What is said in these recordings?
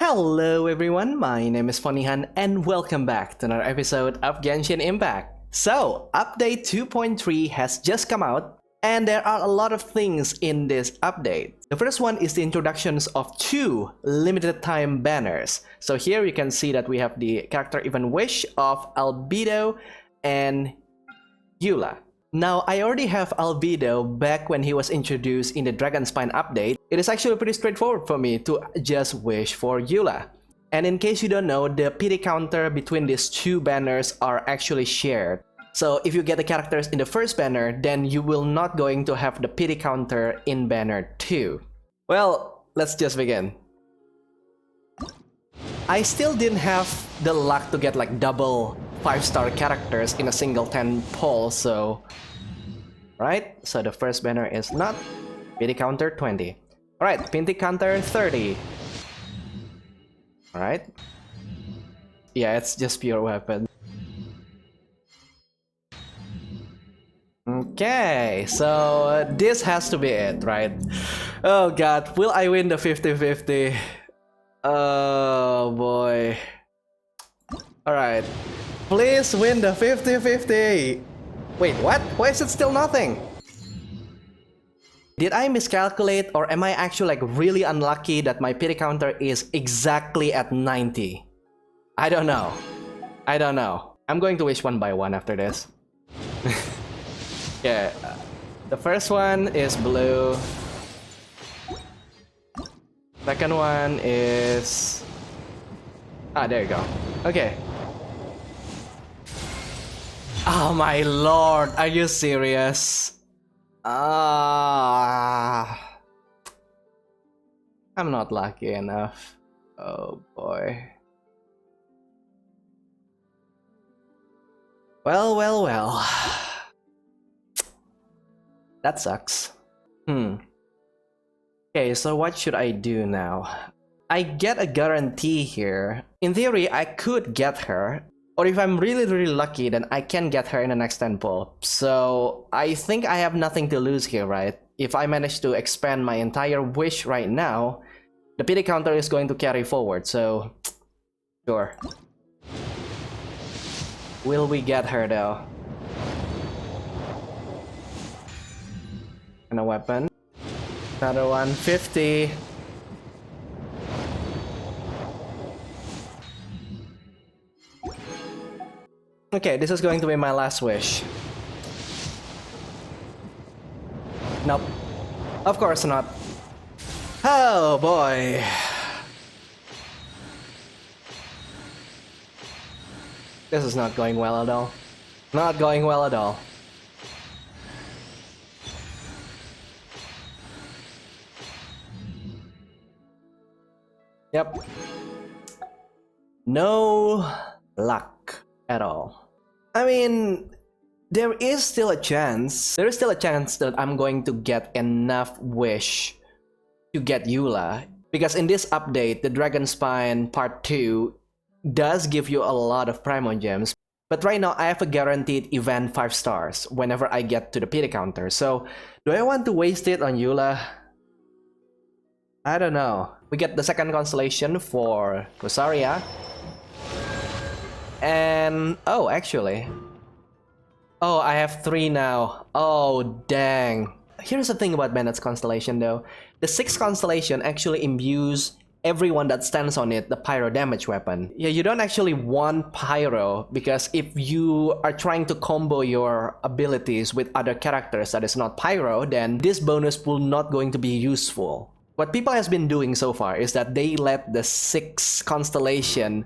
Hello everyone, my name is Fonihan and welcome back to another episode of Genshin Impact. So, update 2.3 has just come out and there are a lot of things in this update. The first one is the introductions of two limited time banners. So here you can see that we have the character Even Wish of Beidou and Eula. Now, I already have Beidou back when he was introduced in the Dragon Spine update. It is actually pretty straightforward for me to just wish for Eula. And in case you don't know, the pity counter between these two banners are actually shared. So if you get the characters in the first banner, then you will not going to have the pity counter in banner 2. Well, let's just begin. I still didn't have the luck to get like double 5-star characters in a single 10 poll, so... Right, so the first banner is not pity counter 20. Alright, pity counter 30. Alright. Yeah, it's just pure weapon. Okay, so this has to be it, right? Oh god, will I win the 50-50? Oh boy. Alright. Please win the 50-50! Wait, what? Why is it still nothing? Did I miscalculate or am I actually like really unlucky that my pity counter is exactly at 90? I don't know. I don't know. I'm going to wish one by one after this. Yeah. The first one is blue. Second one is... Ah, there you go. Okay. Oh my lord, are you serious? I'm not lucky enough. Oh boy. Well. That sucks. Okay, so what should I do now? I get a guarantee here. In theory, I could get her. Or if I'm really lucky, then I can get her in the next 10 pull. So I think I have nothing to lose here, right? If I manage to expand my entire wish right now, the pity counter is going to carry forward, so... Sure. Will we get her though? And a weapon. Another one, 50. Okay, this is going to be my last wish. Nope. Of course not. Oh boy. This is not going well at all. Not going well at all. Yep. No luck at all. I mean, there is still a chance. There is still a chance that I'm going to get enough wish to get Eula. Because in this update, the Dragon Spine Part 2 does give you a lot of Primo Gems. But right now, I have a guaranteed event 5 stars whenever I get to the pity counter. So, do I want to waste it on Eula? I don't know. We get the second constellation for Rosaria. And... oh, actually. Oh, I have 3 now. Oh, dang. Here's the thing about Bennett's constellation though. The 6th constellation actually imbues everyone that stands on it the pyro damage weapon. Yeah, you don't actually want pyro because if you are trying to combo your abilities with other characters that is not pyro, then this bonus will not going to be useful. What people has been doing so far is that they let the 6th constellation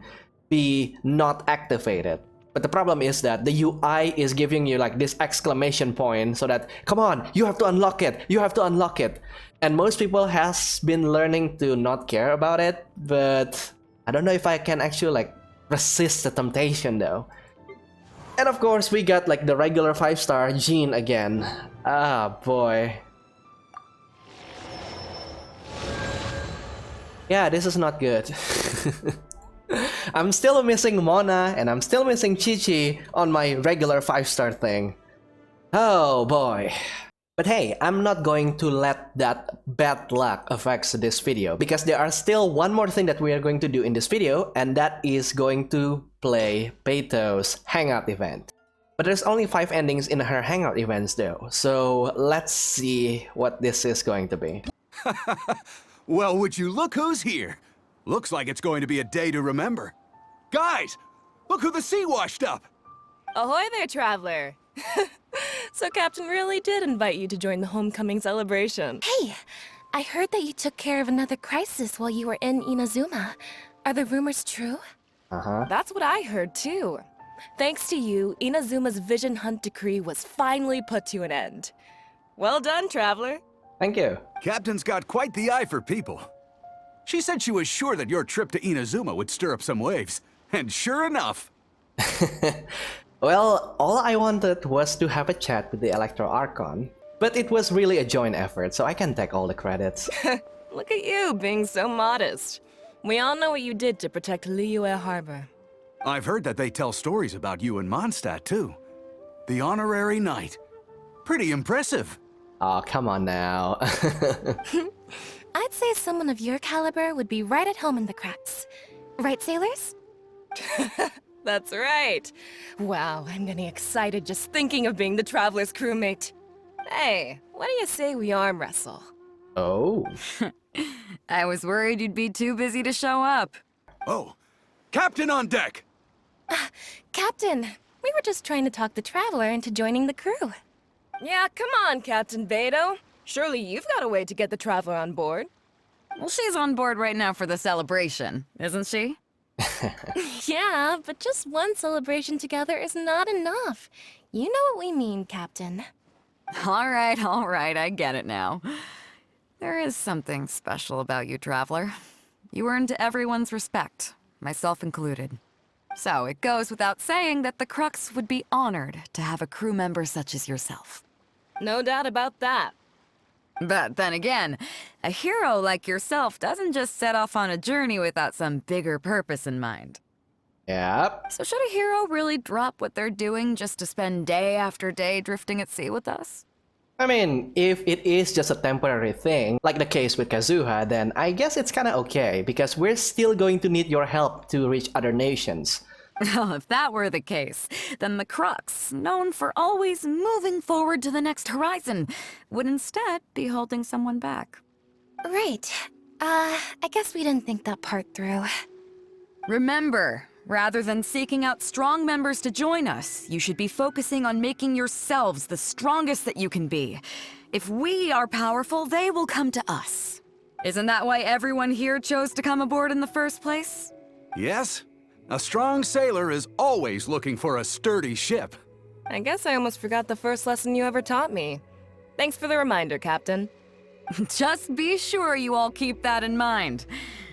be not activated. But the problem is that the UI is giving you like this exclamation point so that, come on, you have to unlock it, you have to unlock it. And most people has been learning to not care about it, but I don't know if I can actually like resist the temptation though. And of course we got like the regular 5-star Jean again. Ah boy. Yeah, this is not good. I'm still missing Mona and I'm still missing Qingce on my regular 5-star thing. Oh boy. But hey, I'm not going to let that bad luck affect this video, because there are still one more thing that we are going to do in this video, and that is going to play Beidou's Hangout event. But there's only 5 endings in her Hangout events though, so let's see what this is going to be. Well, would you look who's here? Looks like it's going to be a day to remember. Guys, look who the sea washed up! Ahoy there, traveler! So Captain really did invite you to join the homecoming celebration. Hey, I heard that you took care of another crisis while you were in Inazuma. Are the rumors true? That's what I heard too. Thanks to you, Inazuma's Vision Hunt decree was finally put to an end. Well done, traveler. Thank you. Captain's got quite the eye for people. She said she was sure that your trip to Inazuma would stir up some waves. And sure enough. Well, all I wanted was to have a chat with the Electro Archon, but it was really a joint effort, so I can take all the credits. Look at you, being so modest. We all know what you did to protect Liyue Harbor. I've heard that they tell stories about you in Mondstadt, too. The honorary knight. Pretty impressive. Oh, come on now. I'd say someone of your caliber would be right at home in the cracks. Right, sailors? That's right. Wow, I'm getting excited just thinking of being the traveler's crewmate. Hey, what do you say we arm wrestle? Oh. I was worried you'd be too busy to show up. Oh, Captain on deck! Captain, we were just trying to talk the traveler into joining the crew. Yeah, come on, Captain Beidou. Surely you've got a way to get the traveler on board. Well, she's on board right now for the celebration, isn't she? Yeah, but just one celebration together is not enough. You know what we mean, Captain. All right, I get it now. There is something special about you, traveler. You earned everyone's respect, myself included. So it goes without saying that the Crux would be honored to have a crew member such as yourself. No doubt about that. But then again, a hero like yourself doesn't just set off on a journey without some bigger purpose in mind. Yep. So should a hero really drop what they're doing just to spend day after day drifting at sea with us? I mean, if it is just a temporary thing, like the case with Kazuha, then I guess it's kinda okay, because we're still going to need your help to reach other nations. Well, if that were the case, then the Crux, known for always moving forward to the next horizon, would instead be holding someone back. Right. I guess we didn't think that part through. Remember, rather than seeking out strong members to join us, you should be focusing on making yourselves the strongest that you can be. If we are powerful, they will come to us. Isn't that why everyone here chose to come aboard in the first place? Yes? A strong sailor is always looking for a sturdy ship. I guess I almost forgot the first lesson you ever taught me. Thanks for the reminder, Captain. Just be sure you all keep that in mind.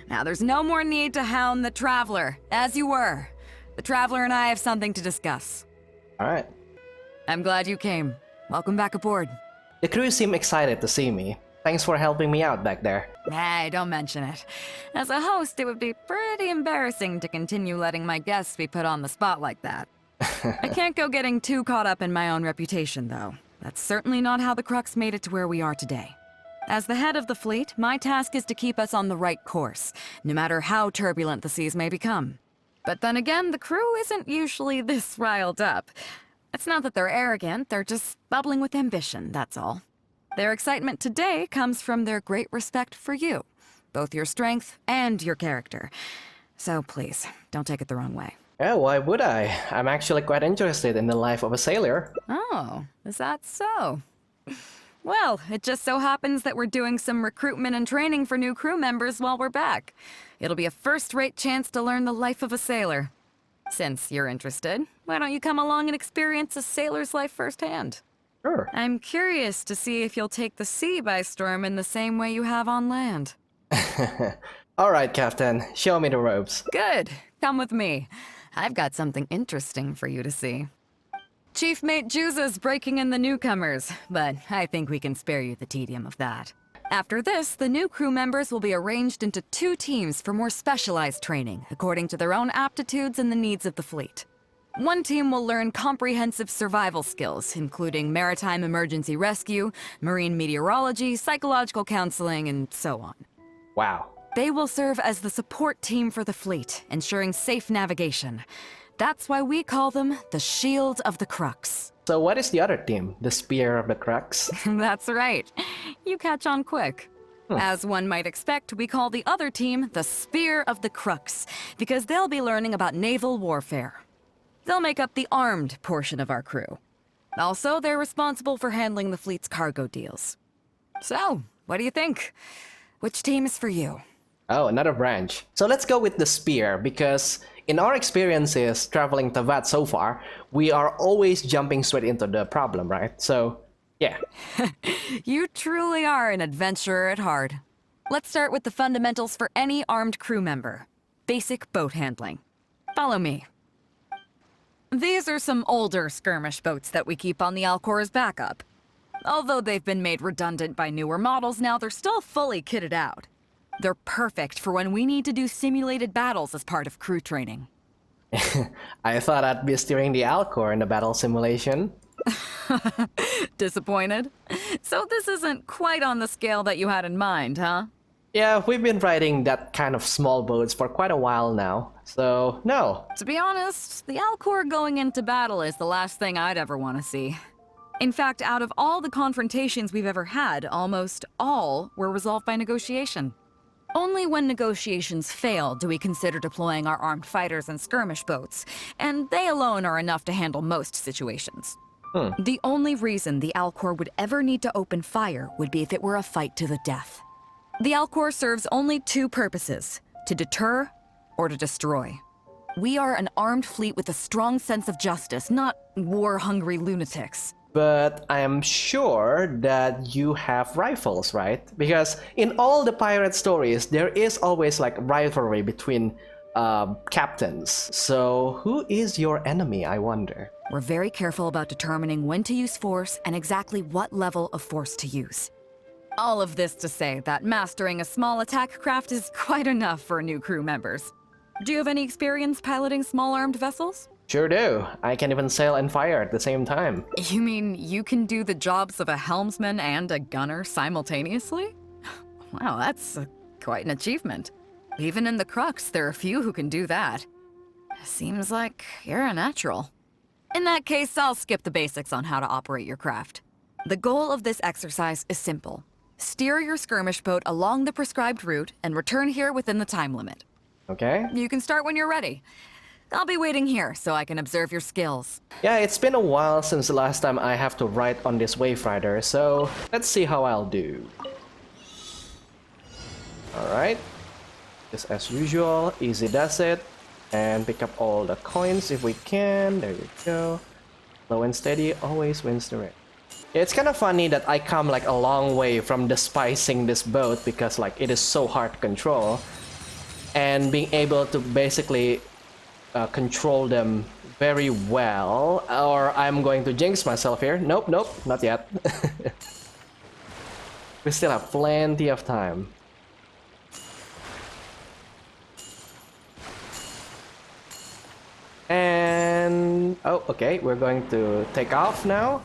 Now, there's no more need to hound the Traveler, as you were. The Traveler and I have something to discuss. Alright. I'm glad you came. Welcome back aboard. The crew seem excited to see me. Thanks for helping me out back there. Hey, don't mention it. As a host, it would be pretty embarrassing to continue letting my guests be put on the spot like that. I can't go getting too caught up in my own reputation, though. That's certainly not how the Crux made it to where we are today. As the head of the fleet, my task is to keep us on the right course, no matter how turbulent the seas may become. But then again, the crew isn't usually this riled up. It's not that they're arrogant, they're just bubbling with ambition, that's all. Their excitement today comes from their great respect for you, both your strength and your character. So please, don't take it the wrong way. Yeah, why would I? I'm actually quite interested in the life of a sailor. Oh, is that so? Well, it just so happens that we're doing some recruitment and training for new crew members while we're back. It'll be a first-rate chance to learn the life of a sailor. Since you're interested, why don't you come along and experience a sailor's life firsthand? Sure. I'm curious to see if you'll take the sea by storm in the same way you have on land. Alright, Captain. Show me the ropes. Good. Come with me. I've got something interesting for you to see. Chief Mate Juza's breaking in the newcomers, but I think we can spare you the tedium of that. After this, the new crew members will be arranged into 2 teams for more specialized training, according to their own aptitudes and the needs of the fleet. One team will learn comprehensive survival skills, including maritime emergency rescue, marine meteorology, psychological counseling, and so on. Wow. They will serve as the support team for the fleet, ensuring safe navigation. That's why we call them the Shield of the Crux. So what is the other team? The Spear of the Crux? That's right. You catch on quick. As one might expect, we call the other team the Spear of the Crux, because they'll be learning about naval warfare. They'll make up the armed portion of our crew. Also, they're responsible for handling the fleet's cargo deals. So, what do you think? Which team is for you? Oh, another branch. So let's go with the Spear, because in our experiences traveling Teyvat so far, we are always jumping straight into the problem, right? So, yeah. You truly are an adventurer at heart. Let's start with the fundamentals for any armed crew member. Basic boat handling. Follow me. These are some older skirmish boats that we keep on the Alcor as backup. Although they've been made redundant by newer models now, they're still fully kitted out. They're perfect for when we need to do simulated battles as part of crew training. I thought I'd be steering the Alcor in the battle simulation. Disappointed? So this isn't quite on the scale that you had in mind, huh? Yeah, we've been riding that kind of small boats for quite a while now, so no. To be honest, the Alcor going into battle is the last thing I'd ever want to see. In fact, out of all the confrontations we've ever had, almost all were resolved by negotiation. Only when negotiations fail do we consider deploying our armed fighters and skirmish boats, and they alone are enough to handle most situations. The only reason the Alcor would ever need to open fire would be if it were a fight to the death. The Alcor serves only two purposes: to deter or to destroy. We are an armed fleet with a strong sense of justice, not war-hungry lunatics. But I am sure that you have rivals, right? Because in all the pirate stories, there is always like rivalry between captains. So who is your enemy, I wonder? We're very careful about determining when to use force and exactly what level of force to use. All of this to say that mastering a small attack craft is quite enough for new crew members. Do you have any experience piloting small armed vessels? Sure do. I can even sail and fire at the same time. You mean you can do the jobs of a helmsman and a gunner simultaneously? Wow, that's quite an achievement. Even in the Crux, there are few who can do that. Seems like you're a natural. In that case, I'll skip the basics on how to operate your craft. The goal of this exercise is simple. Steer your skirmish boat along the prescribed route and return here within the time limit. Okay? You can start when you're ready. I'll be waiting here so I can observe your skills. Yeah, it's been a while since the last time I have to ride on this Wave Rider, so let's see how I'll do. Alright. Just as usual, easy does it. And pick up all the coins if we can. There you go. Slow and steady always wins the race. It's kind of funny that I come like a long way from despising this boat because like it is so hard to control, and being able to basically control them very well. Or I'm going to jinx myself here. Nope, not yet. We still have plenty of time. And oh, okay, we're going to take off now.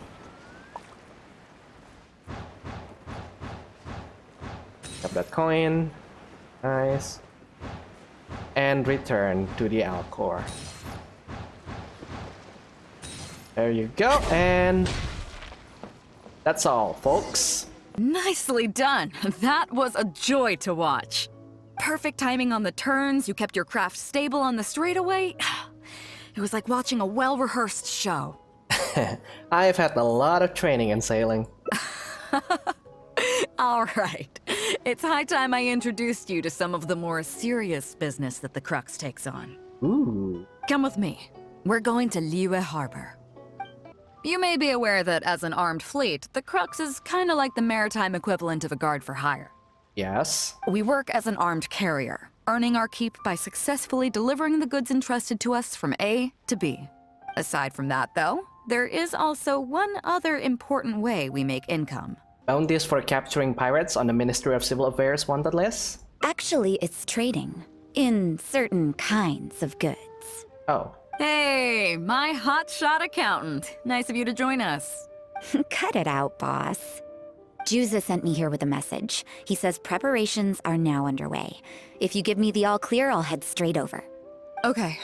Got that coin. Nice. And return to the Alcor. There you go, and that's all, folks. Nicely done. That was a joy to watch. Perfect timing on the turns, you kept your craft stable on the straightaway. It was like watching a well-rehearsed show. I've had a lot of training in sailing. All right. It's high time I introduced you to some of the more serious business that the Crux takes on. Ooh. Come with me. We're going to Liyue Harbor. You may be aware that as an armed fleet, the Crux is kind of like the maritime equivalent of a guard for hire. Yes. We work as an armed carrier, earning our keep by successfully delivering the goods entrusted to us from A to B. Aside from that, though, there is also one other important way we make income. Bounties for capturing pirates on the Ministry of Civil Affairs wanted list? Actually, it's trading in certain kinds of goods. Oh. Hey, my hotshot accountant. Nice of you to join us. Cut it out, boss. Juza sent me here with a message. He says preparations are now underway. If you give me the all clear, I'll head straight over. Okay.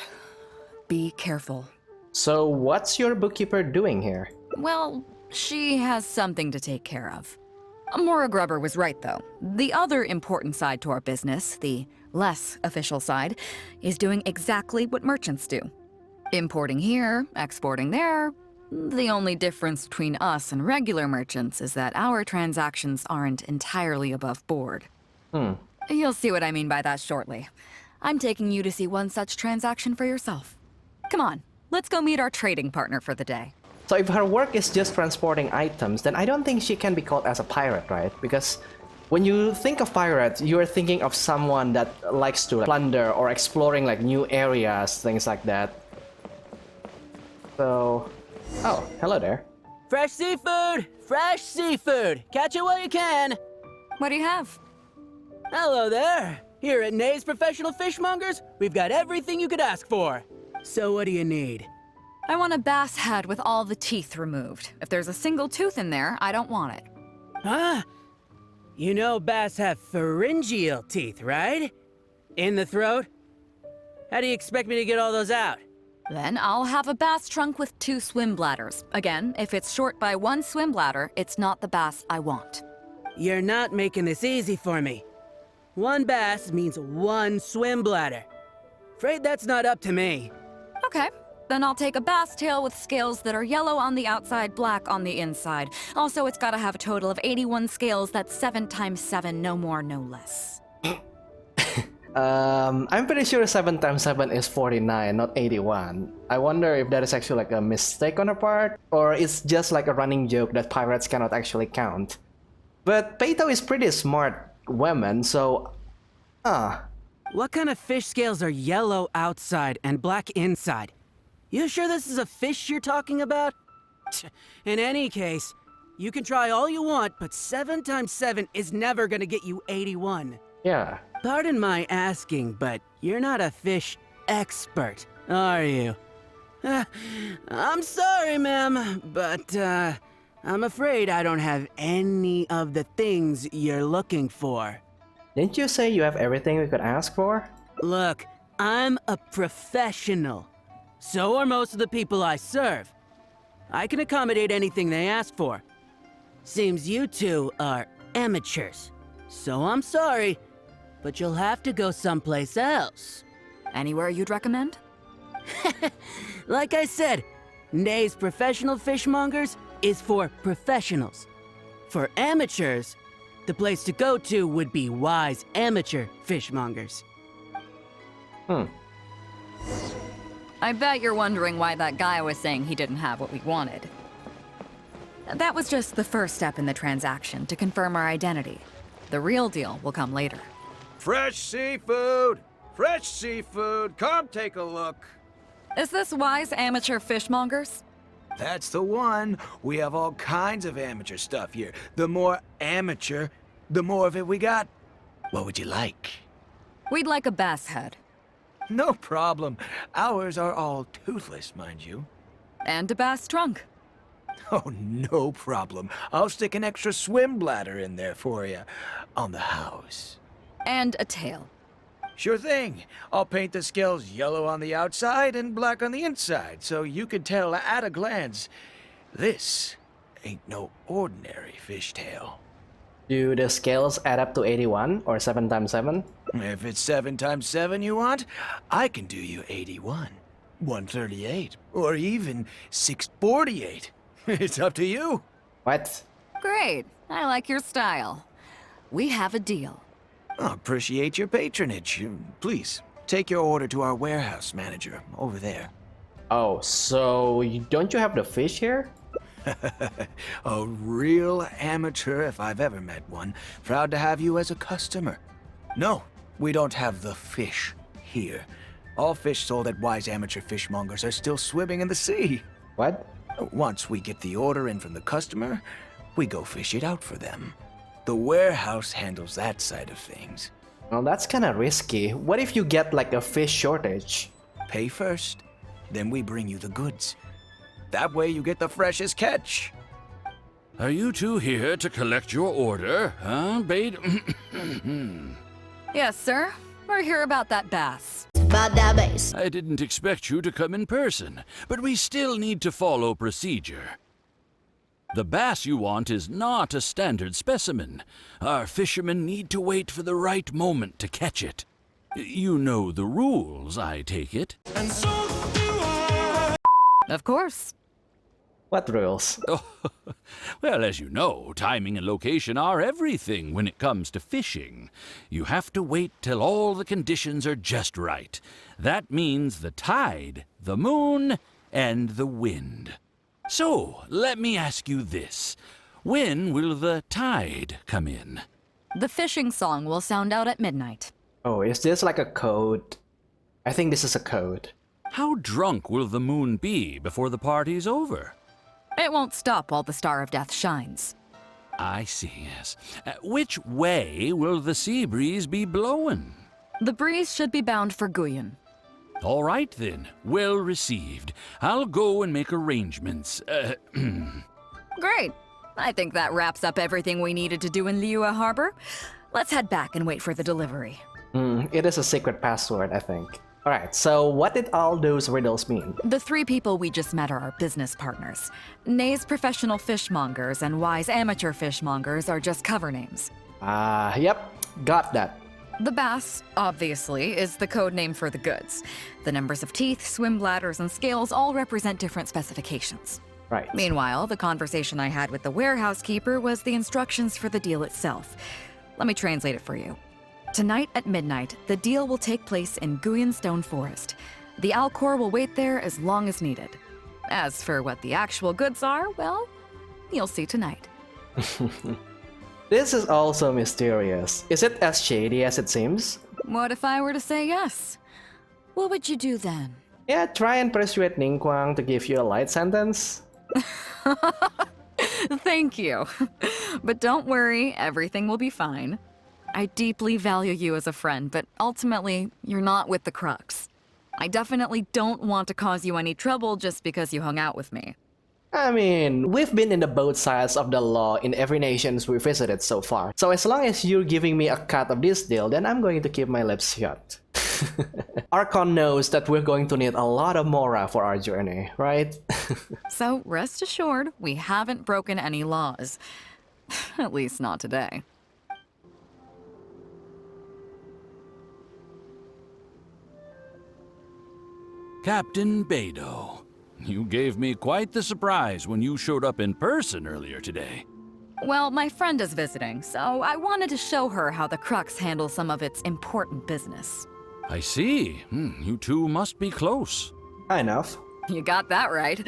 Be careful. So what's your bookkeeper doing here? Well, she has something to take care of. Mora Grubber was right, though. The other important side to our business, the less official side, is doing exactly what merchants do. Importing here, exporting there. The only difference between us and regular merchants is that our transactions aren't entirely above board. You'll see what I mean by that shortly. I'm taking you to see one such transaction for yourself. Come on, let's go meet our trading partner for the day. So if her work is just transporting items, then I don't think she can be called as a pirate, right? Because when you think of pirates, you're thinking of someone that likes to plunder or exploring like new areas, things like that. So... Oh, hello there. Fresh seafood! Fresh seafood! Catch it while you can! What do you have? Hello there! Here at Nay's Professional Fishmongers, we've got everything you could ask for. So what do you need? I want a bass head with all the teeth removed. If there's a single tooth in there, I don't want it. Huh? You know bass have pharyngeal teeth, right? In the throat? How do you expect me to get all those out? Then I'll have a bass trunk with 2 swim bladders. Again, if it's short by 1 swim bladder, it's not the bass I want. You're not making this easy for me. 1 bass means 1 swim bladder. Afraid that's not up to me. Okay, then I'll take a bass tail with scales that are yellow on the outside, black on the inside. Also, it's gotta have a total of 81 scales, that's 7 times 7, no more, no less. I'm pretty sure 7 times 7 is 49, not 81. I wonder if that is actually like a mistake on her part, or it's just like a running joke that pirates cannot actually count. But Beidou is pretty smart woman, so... What kind of fish scales are yellow outside and black inside? You sure this is a fish you're talking about? In any case, you can try all you want, but 7 times 7 is never gonna get you 81. Yeah. Pardon my asking, but you're not a fish expert, are you? I'm sorry, ma'am, but I'm afraid I don't have any of the things you're looking for. Didn't you say you have everything we could ask for? Look, I'm a professional. So are most of the people I serve. I can accommodate anything they ask for. Seems you two are amateurs. So I'm sorry, but you'll have to go someplace else. Anywhere you'd recommend? Like I said, Nay's Professional Fishmongers is for professionals. For amateurs, the place to go to would be Wise Amateur Fishmongers. I bet you're wondering why that guy was saying he didn't have what we wanted. That was just the first step in the transaction to confirm our identity. The real deal will come later. Fresh seafood! Fresh seafood! Come take a look! Is this Wise Amateur Fishmongers? That's the one. We have all kinds of amateur stuff here. The more amateur, the more of it we got. What would you like? We'd like a bass head. No problem. Ours are all toothless, mind you. And a bass trunk. Oh, no problem. I'll stick an extra swim bladder in there for you. On the house. And a tail. Sure thing. I'll paint the scales yellow on the outside and black on the inside, so you can tell at a glance, this ain't no ordinary fishtail. Do the scales add up to 81 or 7 times 7? If it's 7 times 7 you want, I can do you 81, 138, or even 648. It's up to you. What? Great. I like your style. We have a deal. I appreciate your patronage. Please, take your order to our warehouse manager over there. Oh, so don't you have the fish here? A real amateur if I've ever met one. Proud to have you as a customer. No, we don't have the fish here. All fish sold at Wise Amateur Fishmongers are still swimming in the sea. What? Once we get the order in from the customer, we go fish it out for them. The warehouse handles that side of things. Well, that's kind of risky. What if you get like a fish shortage? Pay first, then we bring you the goods. That way you get the freshest catch. Are you two here to collect your order, huh, Beidou? Yes, sir. We're here about that bass. About that bass. I didn't expect you to come in person, but we still need to follow procedure. The bass you want is not a standard specimen. Our fishermen need to wait for the right moment to catch it. You know the rules, I take it. Of course. What rules? Oh, well, as you know, timing and location are everything when it comes to fishing. You have to wait till all the conditions are just right. That means the tide, the moon, and the wind. So, let me ask you this. When will the tide come in? The fishing song will sound out at midnight. Oh, is this like a code? I think this is a code. How drunk will the moon be before the party's over? It won't stop while the Star of Death shines. I see, yes. Which way will the sea breeze be blowing? The breeze should be bound for Guyan. All right, then. Well received. I'll go and make arrangements. Great. I think that wraps up everything we needed to do in Liyue Harbor. Let's head back and wait for the delivery. It is a secret password, I think. Alright, so what did all those riddles mean? The three people we just met are our business partners. Nay's professional fishmongers and Y's amateur fishmongers are just cover names. Yep, got that. The bass, obviously, is the code name for the goods. The numbers of teeth, swim bladders, and scales all represent different specifications. Right. Meanwhile, the conversation I had with the warehouse keeper was the instructions for the deal itself. Let me translate it for you. Tonight at midnight, the deal will take place in Guyan Stone Forest. The Alcor will wait there as long as needed. As for what the actual goods are, well, you'll see tonight. This is also mysterious. Is it as shady as it seems? What if I were to say yes? What would you do then? Yeah, try and persuade Ningguang to give you a light sentence. Thank you. But don't worry, everything will be fine. I deeply value you as a friend, but ultimately, you're not with the Crux. I definitely don't want to cause you any trouble just because you hung out with me. I mean, we've been in the both sides of the law in every nations we visited so far. So as long as you're giving me a cut of this deal, then I'm going to keep my lips shut. Archon knows that we're going to need a lot of Mora for our journey, right? So rest assured, we haven't broken any laws. At least not today. Captain Beidou, you gave me quite the surprise when you showed up in person earlier today. Well, my friend is visiting, so I wanted to show her how the Crux handles some of its important business. I see. You two must be close. Enough. You got that right.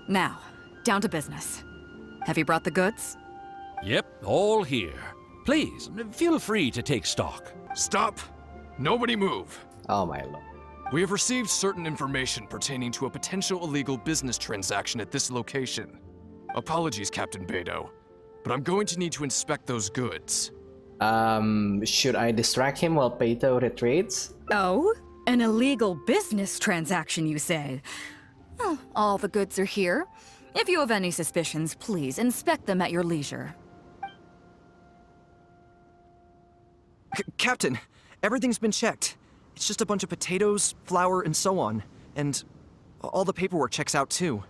Now, down to business. Have you brought the goods? Yep, all here. Please, feel free to take stock. Stop! Nobody move! Oh my lord. We have received certain information pertaining to a potential illegal business transaction at this location. Apologies, Captain Beidou, but I'm going to need to inspect those goods. Should I distract him while Beidou retreats? Oh? An illegal business transaction, you say? Well, all the goods are here. If you have any suspicions, please inspect them at your leisure. Captain, everything's been checked. It's just a bunch of potatoes, flour, and so on. And all the paperwork checks out too.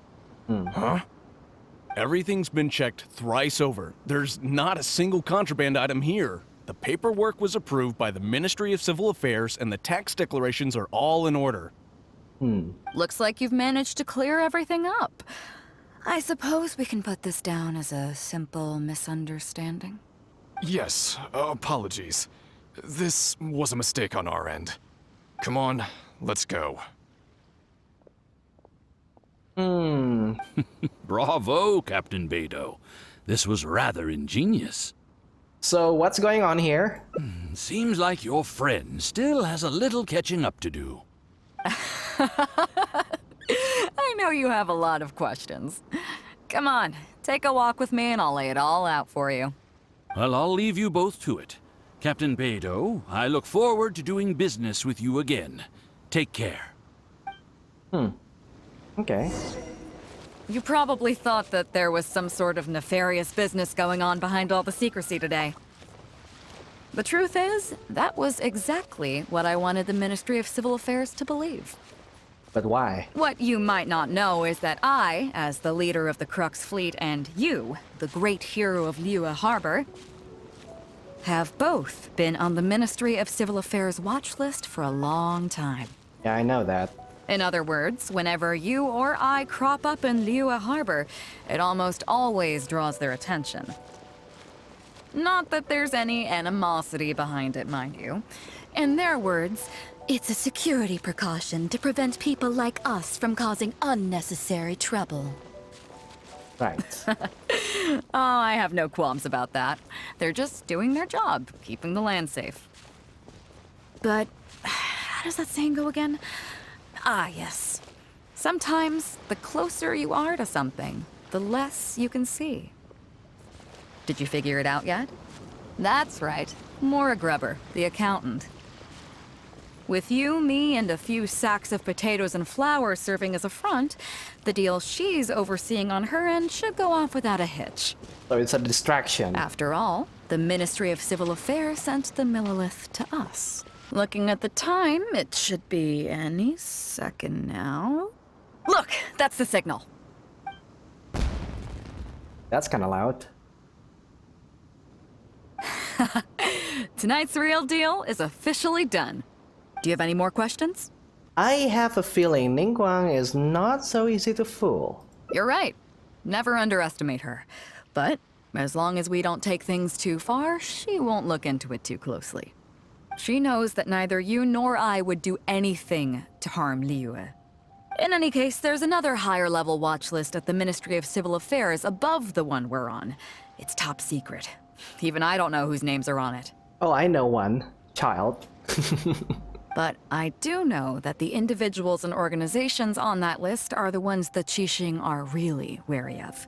Huh? Everything's been checked thrice over. There's not a single contraband item here. The paperwork was approved by the Ministry of Civil Affairs and the tax declarations are all in order. Looks like you've managed to clear everything up. I suppose we can put this down as a simple misunderstanding. Yes, apologies. This was a mistake on our end. Come on, let's go. Bravo, Captain Beidou. This was rather ingenious. So what's going on here? Seems like your friend still has a little catching up to do. I know you have a lot of questions. Come on, take a walk with me and I'll lay it all out for you. Well, I'll leave you both to it. Captain Beidou, I look forward to doing business with you again. Take care. Okay. You probably thought that there was some sort of nefarious business going on behind all the secrecy today. The truth is, that was exactly what I wanted the Ministry of Civil Affairs to believe. But why? What you might not know is that I, as the leader of the Crux fleet, and you, the great hero of Liyue Harbor, have both been on the Ministry of Civil Affairs watch list for a long time. Yeah, I know that. In other words, whenever you or I crop up in Liyue Harbor, it almost always draws their attention. Not that there's any animosity behind it, mind you. In their words, It's a security precaution to prevent people like us from causing unnecessary trouble. Right. oh, I have no qualms about that. They're just doing their job, keeping the land safe. But how does that saying go again? Ah, yes. Sometimes, the closer you are to something, the less you can see. Did you figure it out yet? That's right. Maura Grubber, the accountant. With you, me, and a few sacks of potatoes and flour serving as a front, the deal she's overseeing on her end should go off without a hitch. So it's a distraction. After all, the Ministry of Civil Affairs sent the Millilith to us. Looking at the time, it should be any second now. Look, that's the signal. That's kind of loud. Tonight's real deal is officially done. Do you have any more questions? I have a feeling Ningguang is not so easy to fool. You're right. Never underestimate her. But as long as we don't take things too far, she won't look into it too closely. She knows that neither you nor I would do anything to harm Liyue. In any case, there's another higher-level watch list at the Ministry of Civil Affairs above the one we're on. It's top secret. Even I don't know whose names are on it. Oh, I know one. Child. But I do know that the individuals and organizations on that list are the ones the Qixing are really wary of.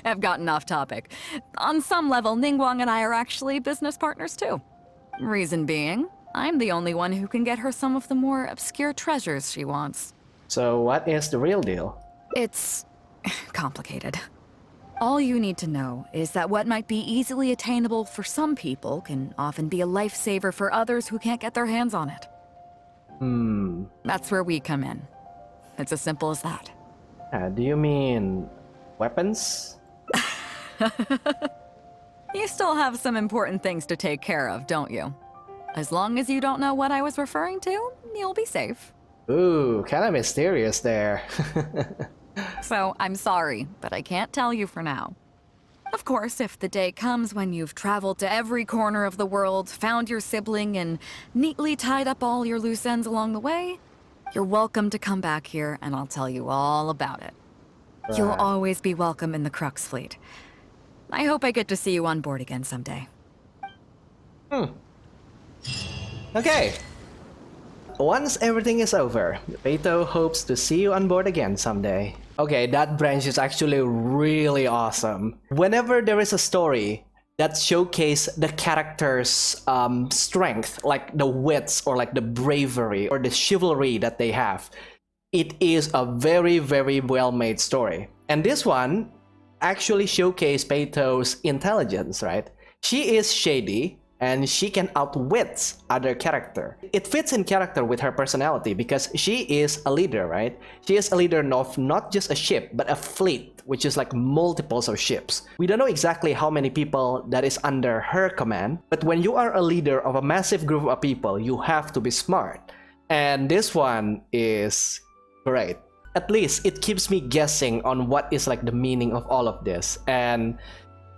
I've gotten off topic. On some level, Ningguang and I are actually business partners too. Reason being, I'm the only one who can get her some of the more obscure treasures she wants. So what is the real deal? It's complicated. All you need to know is that what might be easily attainable for some people can often be a lifesaver for others who can't get their hands on it. That's where we come in. It's as simple as that. Do you mean weapons? You still have some important things to take care of, don't you? As long as you don't know what I was referring to, you'll be safe. Ooh, kind of mysterious there. So, I'm sorry, but I can't tell you for now. Of course, if the day comes when you've traveled to every corner of the world, found your sibling, and neatly tied up all your loose ends along the way, you're welcome to come back here and I'll tell you all about it. Right. You'll always be welcome in the Crux fleet. I hope I get to see you on board again someday. Okay. Once everything is over, Beidou hopes to see you on board again someday. Okay, that branch is actually really awesome. Whenever there is a story that showcases the character's strength, like the wits or like the bravery or the chivalry that they have, it is a very, very well-made story. And this one actually showcased Beidou's intelligence, right? She is shady, and she can outwit other character. It fits in character with her personality because she is a leader, right? She is a leader of not just a ship, but a fleet, which is like multiples of ships. We don't know exactly how many people that is under her command, but when you are a leader of a massive group of people, you have to be smart. And this one is great. At least it keeps me guessing on what is like the meaning of all of this, and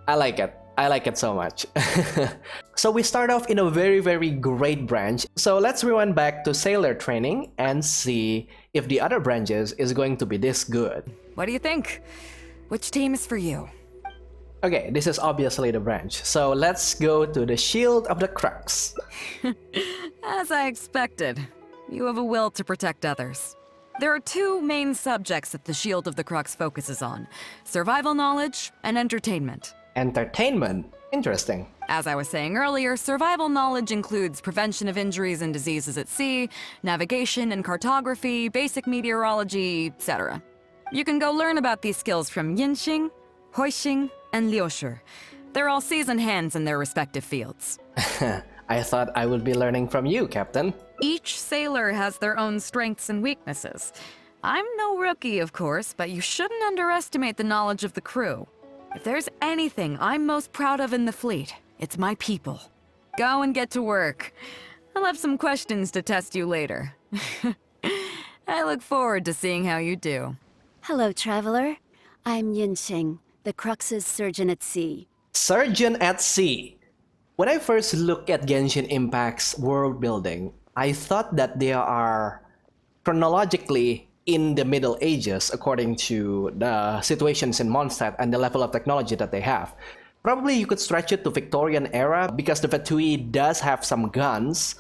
I like it. I like it so much. So we start off in a very, very great branch. So let's rewind back to sailor training and see if the other branches is going to be this good. What do you think? Which team is for you? Okay, this is obviously the branch. So let's go to the Shield of the Crux. As I expected, you have a will to protect others. There are two main subjects that the Shield of the Crux focuses on: survival knowledge and entertainment. Entertainment? Interesting. As I was saying earlier, survival knowledge includes prevention of injuries and diseases at sea, navigation and cartography, basic meteorology, etc. You can go learn about these skills from Yinxing, Huixing, and Liushi. They're all seasoned hands in their respective fields. I thought I would be learning from you, Captain. Each sailor has their own strengths and weaknesses. I'm no rookie, of course, but you shouldn't underestimate the knowledge of the crew. If there's anything I'm most proud of in the fleet, it's my people. Go and get to work. I'll have some questions to test you later. I look forward to seeing how you do. Hello, Traveler. I'm Yinxing, the Crux's surgeon at sea. Surgeon at sea. When I first looked at Genshin Impact's world building, I thought that they are chronologically in the Middle Ages according to the situations in Mondstadt and the level of technology that they have. Probably you could stretch it to Victorian era because the Fatui does have some guns,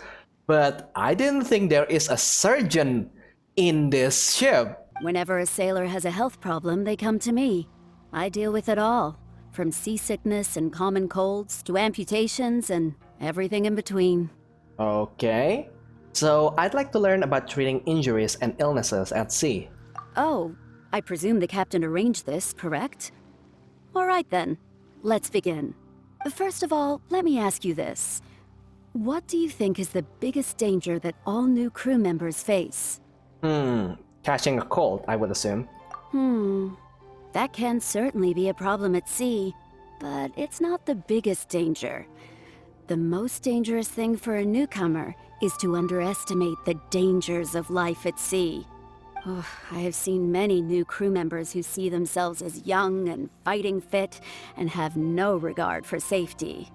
but I didn't think there is a surgeon in this ship. Whenever a sailor has a health problem, they come to me. I deal with it all, from seasickness and common colds to amputations and everything in between. Okay. So I'd like to learn about treating injuries and illnesses at sea. Oh, I presume the captain arranged this, correct? All right then, let's begin. First of all, let me ask you this. What do you think is the biggest danger that all new crew members face? Catching a cold, I would assume. That can certainly be a problem at sea, but it's not the biggest danger. The most dangerous thing for a newcomer is to underestimate the dangers of life at sea. Oh, I have seen many new crew members who see themselves as young and fighting fit and have no regard for safety.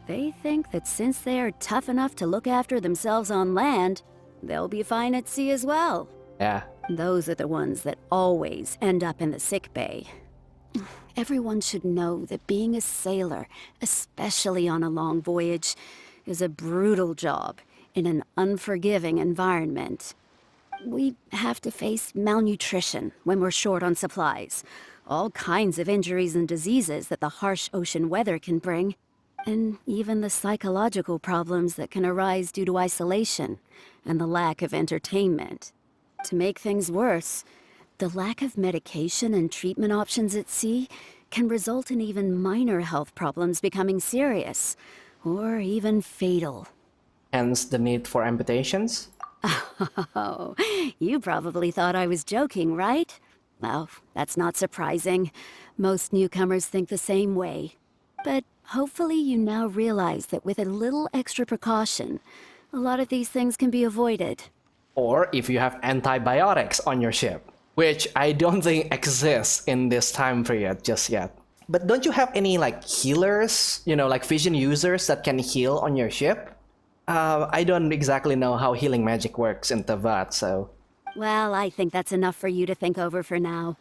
They think that since they are tough enough to look after themselves on land, they'll be fine at sea as well. Yeah. Those are the ones that always end up in the sick bay. Everyone should know that being a sailor, especially on a long voyage, is a brutal job in an unforgiving environment. We have to face malnutrition when we're short on supplies, all kinds of injuries and diseases that the harsh ocean weather can bring, and even the psychological problems that can arise due to isolation and the lack of entertainment. To make things worse, the lack of medication and treatment options at sea can result in even minor health problems becoming serious, or even fatal. Hence the need for amputations? Oh, you probably thought I was joking, right? Well, that's not surprising. Most newcomers think the same way. But hopefully you now realize that with a little extra precaution, a lot of these things can be avoided. Or if you have antibiotics on your ship, which I don't think exists in this time period just yet. But don't you have any like healers, like vision users that can heal on your ship? I don't exactly know how healing magic works in Teyvat, so... Well, I think that's enough for you to think over for now.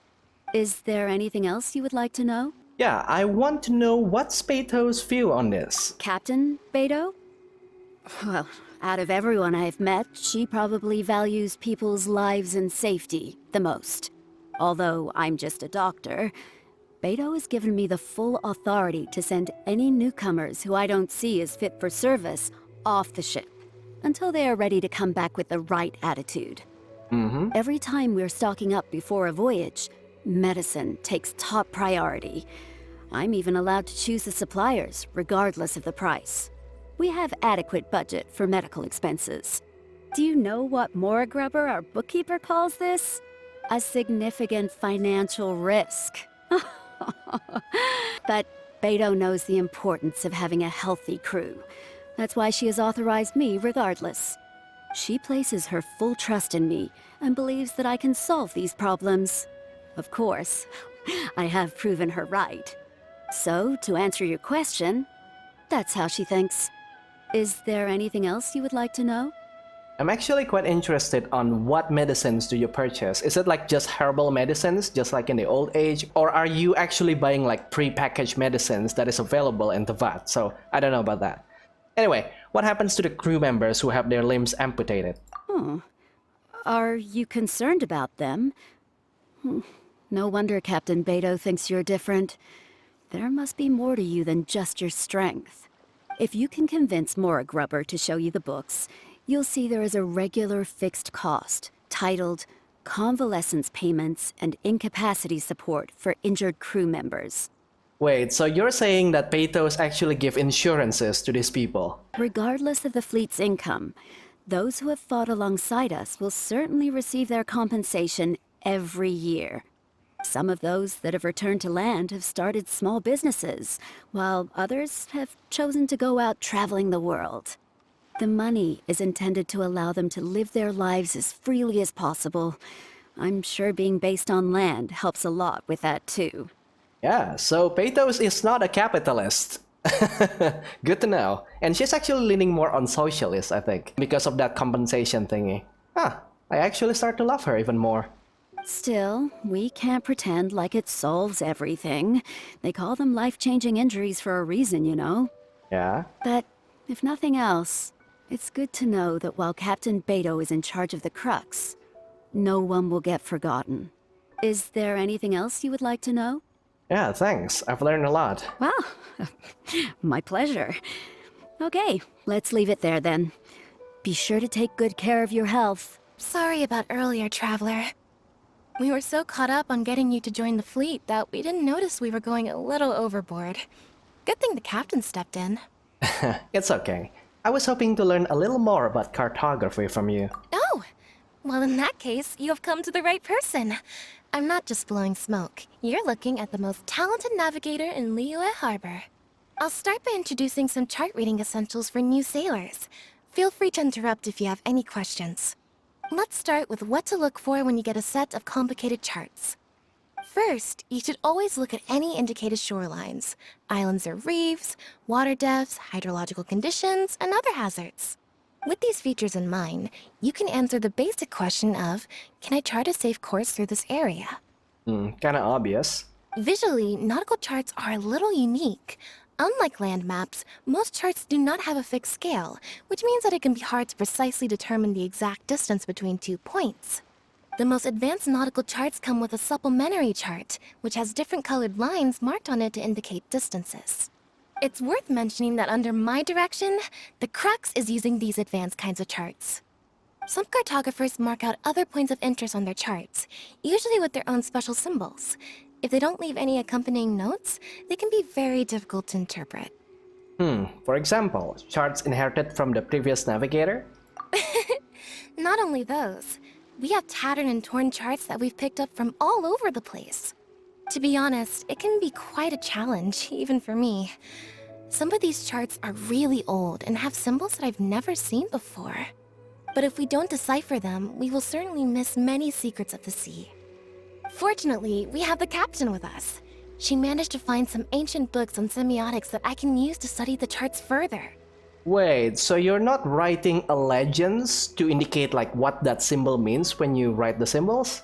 Is there anything else you would like to know? Yeah, I want to know what's Beidou's view on this. Captain Beidou? Well, out of everyone I've met, she probably values people's lives and safety the most. Although I'm just a doctor, Beidou has given me the full authority to send any newcomers who I don't see as fit for service off the ship, until they are ready to come back with the right attitude. Every time we're stocking up before a voyage, medicine takes top priority. I'm even allowed to choose the suppliers, regardless of the price. We have adequate budget for medical expenses. Do you know what Morgrubber, our bookkeeper, calls this? A significant financial risk. But Beidou knows the importance of having a healthy crew. That's why she has authorized me regardless. She places her full trust in me and believes that I can solve these problems. Of course, I have proven her right. So, to answer your question, that's how she thinks. Is there anything else you would like to know? I'm actually quite interested on what medicines do you purchase. Is it like just herbal medicines, just like in the old age? Or are you actually buying like pre-packaged medicines that is available in Teyvat? So, I don't know about that. Anyway, what happens to the crew members who have their limbs amputated? Are you concerned about them? No wonder Captain Beidou thinks you're different. there must be more to you than just your strength. If you can convince Mora Grubber to show you the books, you'll see there is a regular fixed cost, titled Convalescence Payments and Incapacity Support for Injured Crew Members. Wait, so you're saying that Beidous actually give insurances to these people? Regardless of the fleet's income, those who have fought alongside us will certainly receive their compensation every year. Some of those that have returned to land have started small businesses, while others have chosen to go out traveling the world. The money is intended to allow them to live their lives as freely as possible. I'm sure being based on land helps a lot with that too. Yeah, so Beidous is not a capitalist. Good to know. And she's actually leaning more on socialist, I think, because of that compensation thingy. Huh, I actually start to love her even more. Still, we can't pretend like it solves everything. They call them life-changing injuries for a reason, you know? Yeah? But, if nothing else, it's good to know that while Captain Beidou is in charge of the Crux, no one will get forgotten. Is there anything else you would like to know? Yeah, thanks. I've learned a lot. Well, my pleasure. Okay, let's leave it there then. Be sure to take good care of your health. Sorry about earlier, Traveler. We were so caught up on getting you to join the fleet that we didn't notice we were going a little overboard. Good thing the captain stepped in. It's okay. I was hoping to learn a little more about cartography from you. Oh! Well, in that case, you have come to the right person. I'm not just blowing smoke. You're looking at the most talented navigator in Liyue Harbor. I'll start by introducing some chart reading essentials for new sailors. Feel free to interrupt if you have any questions. Let's start with what to look for when you get a set of complicated charts. First, you should always look at any indicated shorelines, islands or reefs, water depths, hydrological conditions, and other hazards. With these features in mind, you can answer the basic question of, can I chart a safe course through this area? Kinda obvious. Visually, nautical charts are a little unique. Unlike land maps, most charts do not have a fixed scale, which means that it can be hard to precisely determine the exact distance between 2 points. The most advanced nautical charts come with a supplementary chart, which has different colored lines marked on it to indicate distances. It's worth mentioning that under my direction, the Crux is using these advanced kinds of charts. Some cartographers mark out other points of interest on their charts, usually with their own special symbols. If they don't leave any accompanying notes, they can be very difficult to interpret. For example, charts inherited from the previous navigator? Not only those, we have tattered and torn charts that we've picked up from all over the place. To be honest, it can be quite a challenge, even for me. Some of these charts are really old and have symbols that I've never seen before. But if we don't decipher them, we will certainly miss many secrets of the sea. Fortunately, we have the captain with us. She managed to find some ancient books on semiotics that I can use to study the charts further. Wait, so you're not writing a legends to indicate like what that symbol means when you write the symbols?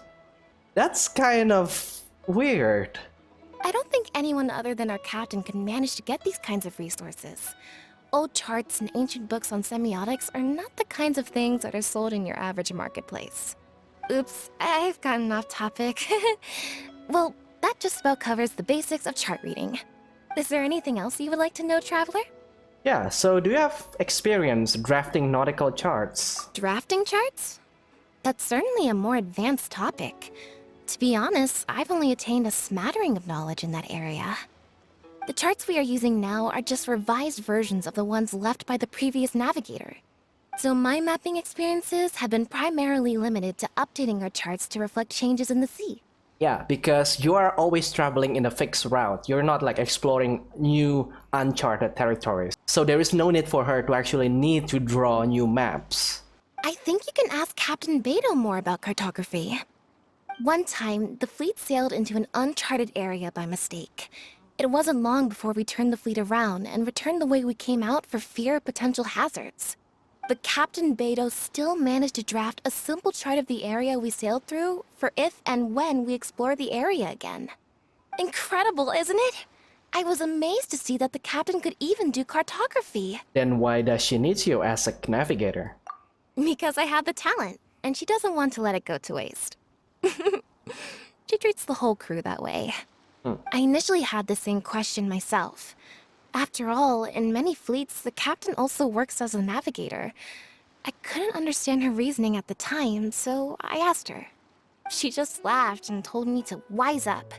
That's kind of weird. I don't think anyone other than our captain could manage to get these kinds of resources. Old charts and ancient books on semiotics are not the kinds of things that are sold in your average marketplace. Oops, I've gotten off topic. Well, that just about covers the basics of chart reading. Is there anything else you would like to know, Traveler? Yeah, so do you have experience drafting nautical charts? Drafting charts? That's certainly a more advanced topic. To be honest, I've only attained a smattering of knowledge in that area. The charts we are using now are just revised versions of the ones left by the previous navigator. So my mapping experiences have been primarily limited to updating our charts to reflect changes in the sea. Yeah, because you are always traveling in a fixed route. You're not like exploring new uncharted territories. So there is no need for her to actually need to draw new maps. I think you can ask Captain Beidou more about cartography. One time, the fleet sailed into an uncharted area by mistake. It wasn't long before we turned the fleet around and returned the way we came out for fear of potential hazards. But Captain Beidou still managed to draft a simple chart of the area we sailed through for if and when we explore the area again. Incredible, isn't it? I was amazed to see that the captain could even do cartography. Then why does she need you as a navigator? Because I have the talent, and she doesn't want to let it go to waste. She treats the whole crew that way. I initially had the same question myself. After all, in many fleets, the captain also works as a navigator. I couldn't understand her reasoning at the time, so I asked her. She just laughed and told me to wise up,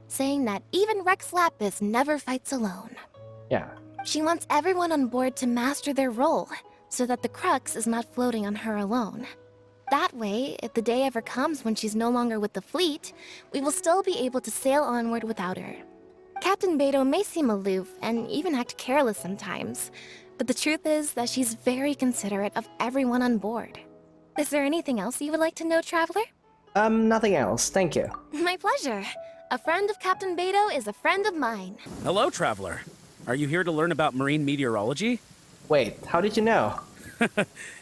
saying that even Rex Lapis never fights alone. Yeah. She wants everyone on board to master their role, so that the crux is not floating on her alone. That way, if the day ever comes when she's no longer with the fleet, we will still be able to sail onward without her. Captain Beidou may seem aloof and even act careless sometimes, but the truth is that she's very considerate of everyone on board. Is there anything else you would like to know, Traveler? Nothing else, thank you. My pleasure. A friend of Captain Beidou is a friend of mine. Hello, Traveler. Are you here to learn about marine meteorology? Wait, how did you know?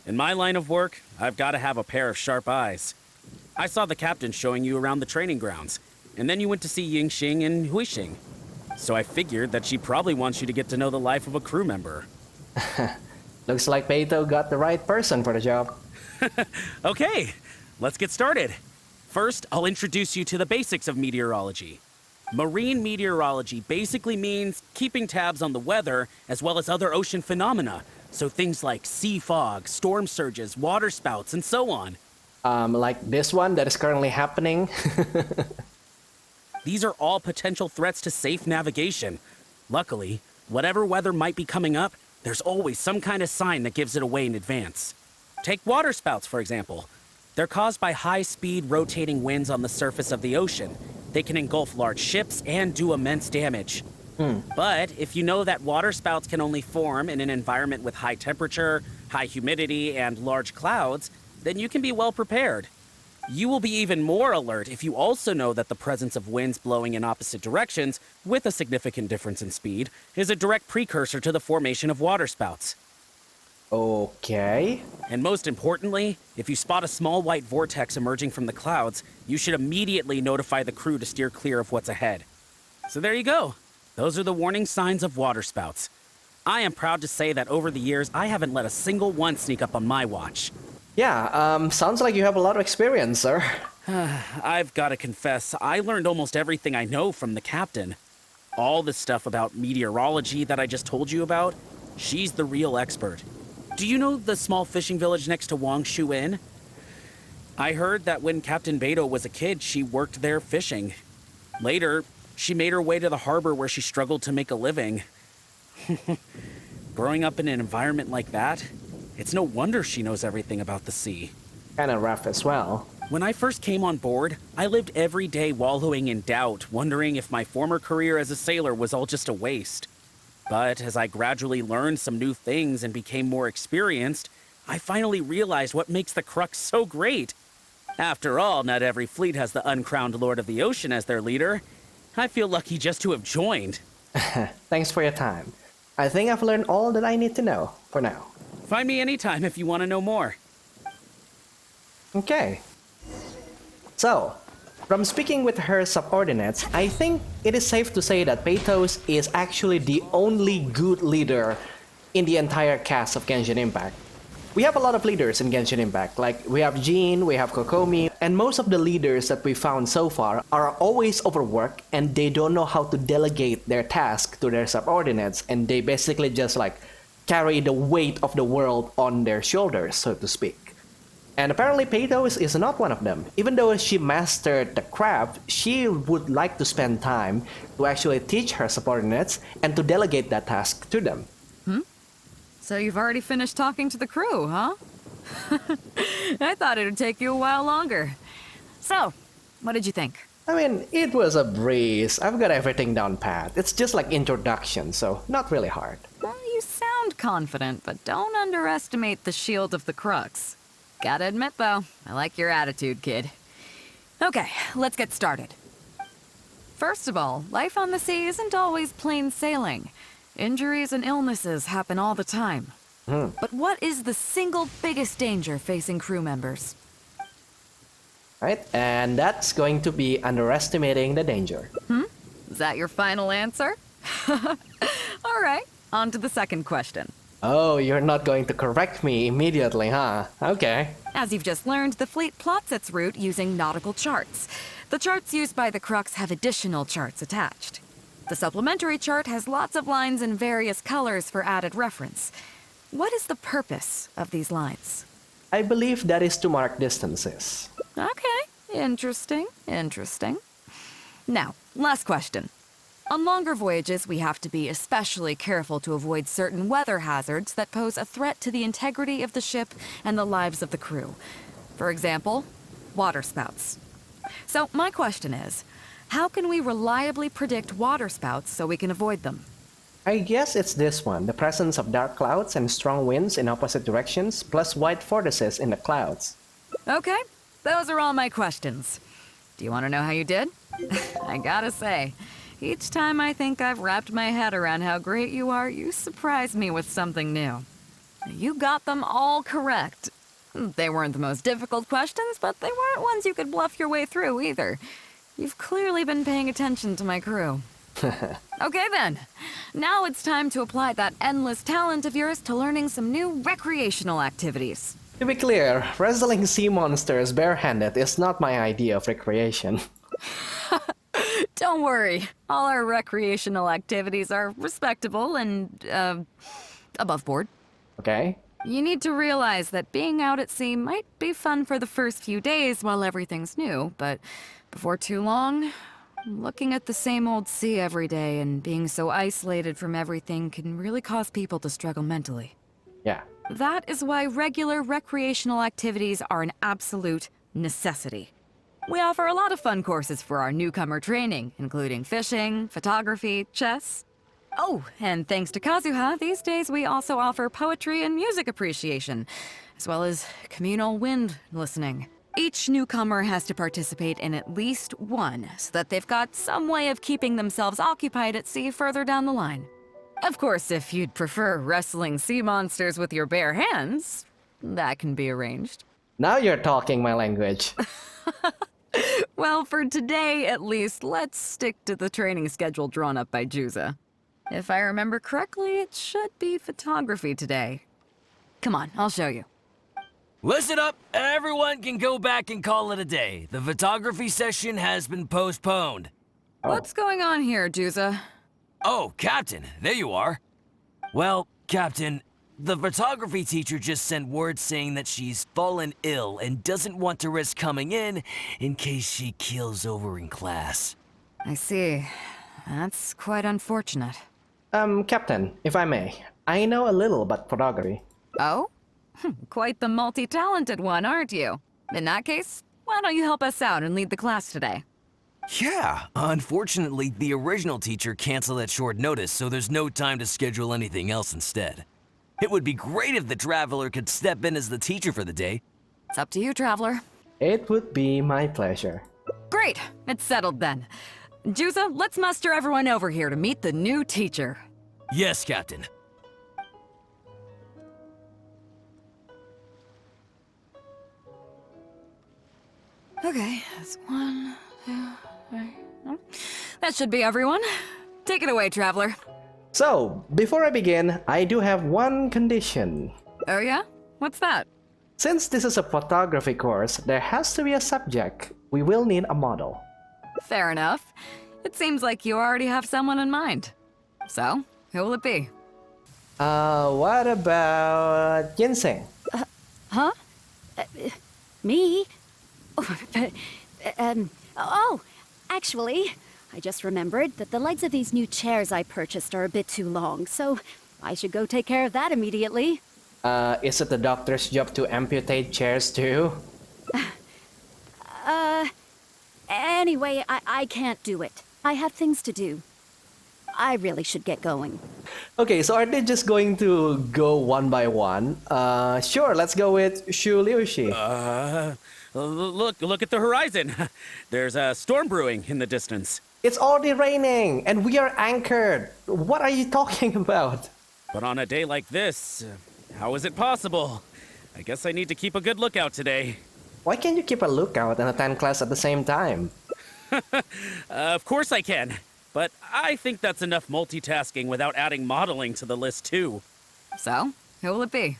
In my line of work, I've got to have a pair of sharp eyes. I saw the captain showing you around the training grounds, and then you went to see Yingxing and Huixing. So I figured that she probably wants you to get to know the life of a crew member. Looks like Beidou got the right person for the job. Okay, let's get started. First, I'll introduce you to the basics of meteorology. Marine meteorology basically means keeping tabs on the weather as well as other ocean phenomena. So things like sea fog, storm surges, water spouts, and so on. Like this one that is currently happening? These are all potential threats to safe navigation. Luckily, whatever weather might be coming up, there's always some kind of sign that gives it away in advance. Take water spouts, for example. They're caused by high-speed rotating winds on the surface of the ocean. They can engulf large ships and do immense damage. But if you know that water spouts can only form in an environment with high temperature, high humidity, and large clouds, then you can be well prepared. You will be even more alert if you also know that the presence of winds blowing in opposite directions, with a significant difference in speed, is a direct precursor to the formation of water spouts. Okay. And most importantly, if you spot a small white vortex emerging from the clouds, you should immediately notify the crew to steer clear of what's ahead. So there you go. Those are the warning signs of water spouts. I am proud to say that over the years, I haven't let a single one sneak up on my watch. Yeah, sounds like you have a lot of experience, sir. I've got to confess, I learned almost everything I know from the captain. All the stuff about meteorology that I just told you about, she's the real expert. Do you know the small fishing village next to Wangshu Inn? I heard that when Captain Beidou was a kid, she worked there fishing. Later, she made her way to the harbor where she struggled to make a living. Growing up in an environment like that, it's no wonder she knows everything about the sea. Kinda rough as well. When I first came on board, I lived every day wallowing in doubt, wondering if my former career as a sailor was all just a waste. But as I gradually learned some new things and became more experienced, I finally realized what makes the Crux so great. After all, not every fleet has the Uncrowned Lord of the Ocean as their leader. I feel lucky just to have joined. Thanks for your time. I think I've learned all that I need to know, for now. Find me anytime if you want to know more. Okay. So, from speaking with her subordinates, I think it is safe to say that Beidou is actually the only good leader in the entire cast of Genshin Impact. We have a lot of leaders in Genshin Impact, like we have Jean, we have Kokomi, and most of the leaders that we found so far are always overworked and they don't know how to delegate their task to their subordinates, and they basically just like carry the weight of the world on their shoulders, so to speak. And apparently Beidou is not one of them. Even though she mastered the craft, she would like to spend time to actually teach her subordinates and to delegate that task to them. So you've already finished talking to the crew, huh? I thought it would take you a while longer. So, what did you think? I mean, it was a breeze. I've got everything down pat. It's just like introduction, so not really hard. Well, you sound confident, but don't underestimate the shield of the Crux. Gotta admit, though, I like your attitude, kid. Okay, let's get started. First of all, life on the sea isn't always plain sailing. Injuries and illnesses happen all the time. But what is the single biggest danger facing crew members? Right, and that's going to be underestimating the danger. Is that your final answer? All right, on to the second question. Oh, you're not going to correct me immediately, huh? Okay. As you've just learned, the fleet plots its route using nautical charts. The charts used by the Crux have additional charts attached. The supplementary chart has lots of lines in various colors for added reference. What is the purpose of these lines? I believe that is to mark distances. Okay, interesting. Now, last question. On longer voyages, we have to be especially careful to avoid certain weather hazards that pose a threat to the integrity of the ship and the lives of the crew. For example, waterspouts. So my question is, how can we reliably predict waterspouts so we can avoid them? I guess it's this one, the presence of dark clouds and strong winds in opposite directions, plus white vortices in the clouds. Okay, those are all my questions. Do you want to know how you did? I gotta say, each time I think I've wrapped my head around how great you are, you surprise me with something new. You got them all correct. They weren't the most difficult questions, but they weren't ones you could bluff your way through either. You've clearly been paying attention to my crew. Okay then, now it's time to apply that endless talent of yours to learning some new recreational activities. To be clear, wrestling sea monsters barehanded is not my idea of recreation. Don't worry, all our recreational activities are respectable and, above board. Okay? You need to realize that being out at sea might be fun for the first few days while everything's new, but before too long, looking at the same old sea every day and being so isolated from everything can really cause people to struggle mentally. Yeah. That is why regular recreational activities are an absolute necessity. We offer a lot of fun courses for our newcomer training, including fishing, photography, chess. Oh, and thanks to Kazuha, these days we also offer poetry and music appreciation, as well as communal wind listening. Each newcomer has to participate in at least one, so that they've got some way of keeping themselves occupied at sea further down the line. Of course, if you'd prefer wrestling sea monsters with your bare hands, that can be arranged. Now you're talking my language. Well, for today, at least, let's stick to the training schedule drawn up by Juza. If I remember correctly, it should be photography today. Come on, I'll show you. Listen up, everyone can go back and call it a day. The photography session has been postponed. What's going on here, Juza? Oh, Captain, there you are. Well, Captain, the photography teacher just sent word saying that she's fallen ill and doesn't want to risk coming in case she keels over in class. I see. That's quite unfortunate. Captain, if I may, I know a little about photography. Oh? Quite the multi-talented one, aren't you? In that case, why don't you help us out and lead the class today? Yeah, unfortunately, the original teacher canceled at short notice, so there's no time to schedule anything else instead. It would be great if the Traveler could step in as the teacher for the day. It's up to you, Traveler. It would be my pleasure. Great! It's settled then. Juza, let's muster everyone over here to meet the new teacher. Yes, Captain. Okay, that's 1, 2, 3. That should be everyone. Take it away, Traveler. So, before I begin, I do have one condition. Oh yeah? What's that? Since this is a photography course, there has to be a subject. We will need a model. Fair enough. It seems like you already have someone in mind. So, who will it be? What about Ginseng? Huh? Me? Oh, actually, I just remembered that the legs of these new chairs I purchased are a bit too long, so I should go take care of that immediately. Is it the doctor's job to amputate chairs too? Anyway, I can't do it. I have things to do. I really should get going. Okay, so are they just going to go one by one? Sure, let's go with Shu Liushi. Look at the horizon. There's a storm brewing in the distance. It's already raining, and we are anchored. What are you talking about? But on a day like this, how is it possible? I guess I need to keep a good lookout today. Why can't you keep a lookout and attend class at the same time? Of course I can. But I think that's enough multitasking without adding modeling to the list too. So, who will it be?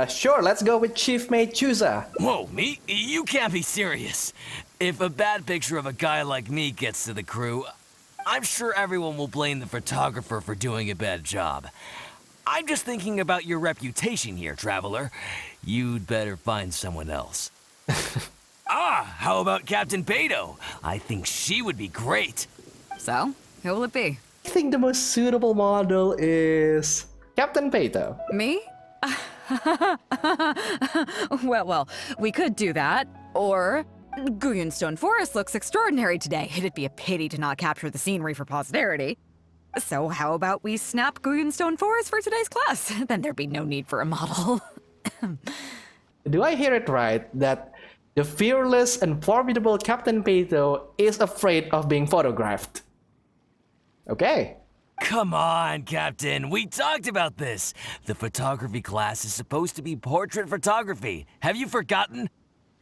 Sure, let's go with Chief Mate Chooser. Whoa, me? You can't be serious. If a bad picture of a guy like me gets to the crew, I'm sure everyone will blame the photographer for doing a bad job. I'm just thinking about your reputation here, Traveler. You'd better find someone else. How about Captain Beidou? I think she would be great. So, who will it be? I think the most suitable model is Captain Beidou. Me? well, we could do that. Or, Stone Forest looks extraordinary today. It'd be a pity to not capture the scenery for posterity. So how about we snap Stone Forest for today's class? Then there'd be no need for a model. Do I hear it right that the fearless and formidable Captain Beidou is afraid of being photographed? Okay. Come on, Captain. We talked about this. The photography class is supposed to be portrait photography. Have you forgotten?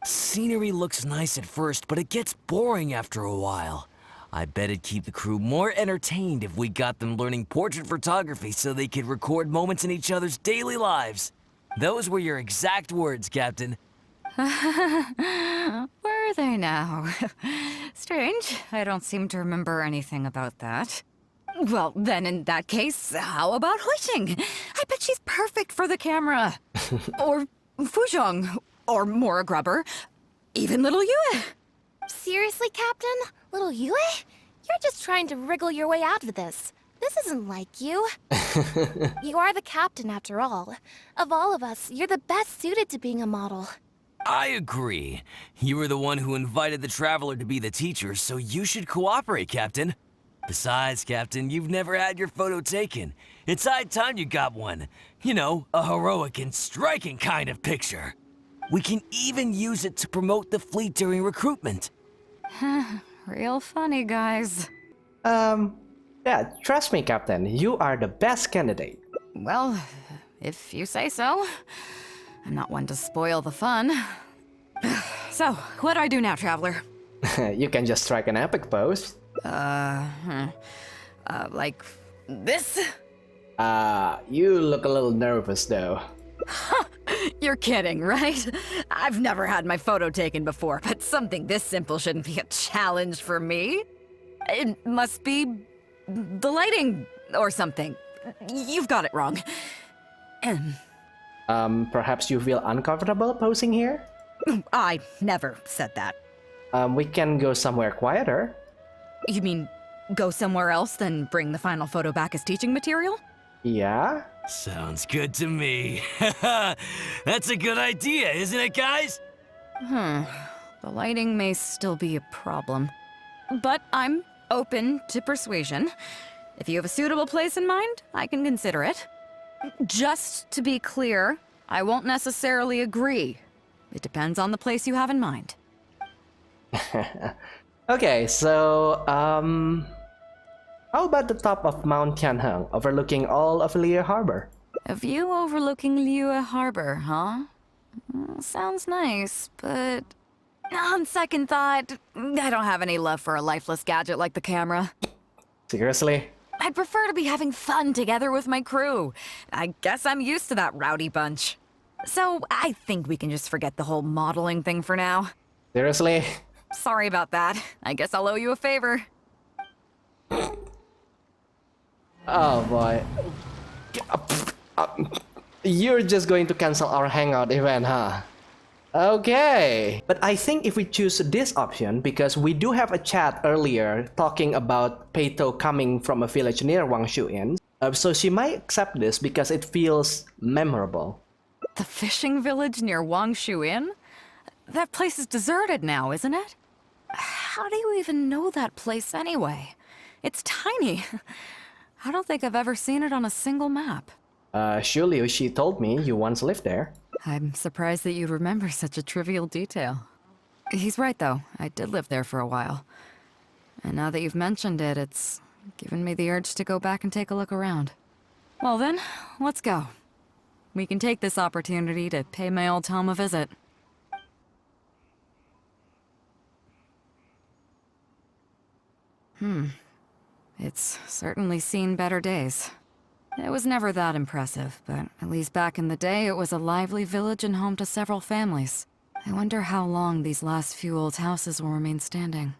Scenery looks nice at first, but it gets boring after a while. I bet it'd keep the crew more entertained if we got them learning portrait photography so they could record moments in each other's daily lives. Those were your exact words, Captain. Were they now? Strange. I don't seem to remember anything about that. Well, then in that case, how about Huixing? I bet she's perfect for the camera. Or Fuzhong. Or Mora Grubber. Even little Yue. Seriously, Captain? Little Yue? You're just trying to wriggle your way out of this. This isn't like you. You are the captain, after all. Of all of us, you're the best suited to being a model. I agree. You were the one who invited the Traveler to be the teacher, so you should cooperate, Captain. Besides, Captain, you've never had your photo taken. It's high time you got one. You know, a heroic and striking kind of picture. We can even use it to promote the fleet during recruitment. Real funny, guys. Yeah, trust me, Captain. You are the best candidate. Well, if you say so. I'm not one to spoil the fun. So, what do I do now, Traveler? You can just strike an epic pose. Like this? You look a little nervous, though. You're kidding, right? I've never had my photo taken before, but something this simple shouldn't be a challenge for me. It must be the lighting or something. You've got it wrong. Perhaps you feel uncomfortable posing here? I never said that. We can go somewhere quieter. You mean go somewhere else, then bring the final photo back as teaching material? Yeah? Sounds good to me. That's a good idea, isn't it, guys? The lighting may still be a problem. But I'm open to persuasion. If you have a suitable place in mind, I can consider it. Just to be clear, I won't necessarily agree. It depends on the place you have in mind. Okay, so, how about the top of Mount Tianheng, overlooking all of Liyue Harbor? A view overlooking Liyue Harbor, huh? Sounds nice, but on second thought, I don't have any love for a lifeless gadget like the camera. Seriously? I'd prefer to be having fun together with my crew. I guess I'm used to that rowdy bunch. So I think we can just forget the whole modeling thing for now. Seriously? Sorry about that. I guess I'll owe you a favor. Oh boy. You're just going to cancel our hangout event, huh? Okay. But I think if we choose this option, because we do have a chat earlier talking about Peito coming from a village near Wangshuin, so she might accept this because it feels memorable. The fishing village near Wangshuin? That place is deserted now, isn't it? How do you even know that place anyway? It's tiny. I don't think I've ever seen it on a single map. Surely she told me you once lived there. I'm surprised that you'd remember such a trivial detail. He's right, though. I did live there for a while. And now that you've mentioned it, it's given me the urge to go back and take a look around. Well then, let's go. We can take this opportunity to pay my old home a visit. It's certainly seen better days. It was never that impressive, but at least back in the day, it was a lively village and home to several families. I wonder how long these last few old houses will remain standing.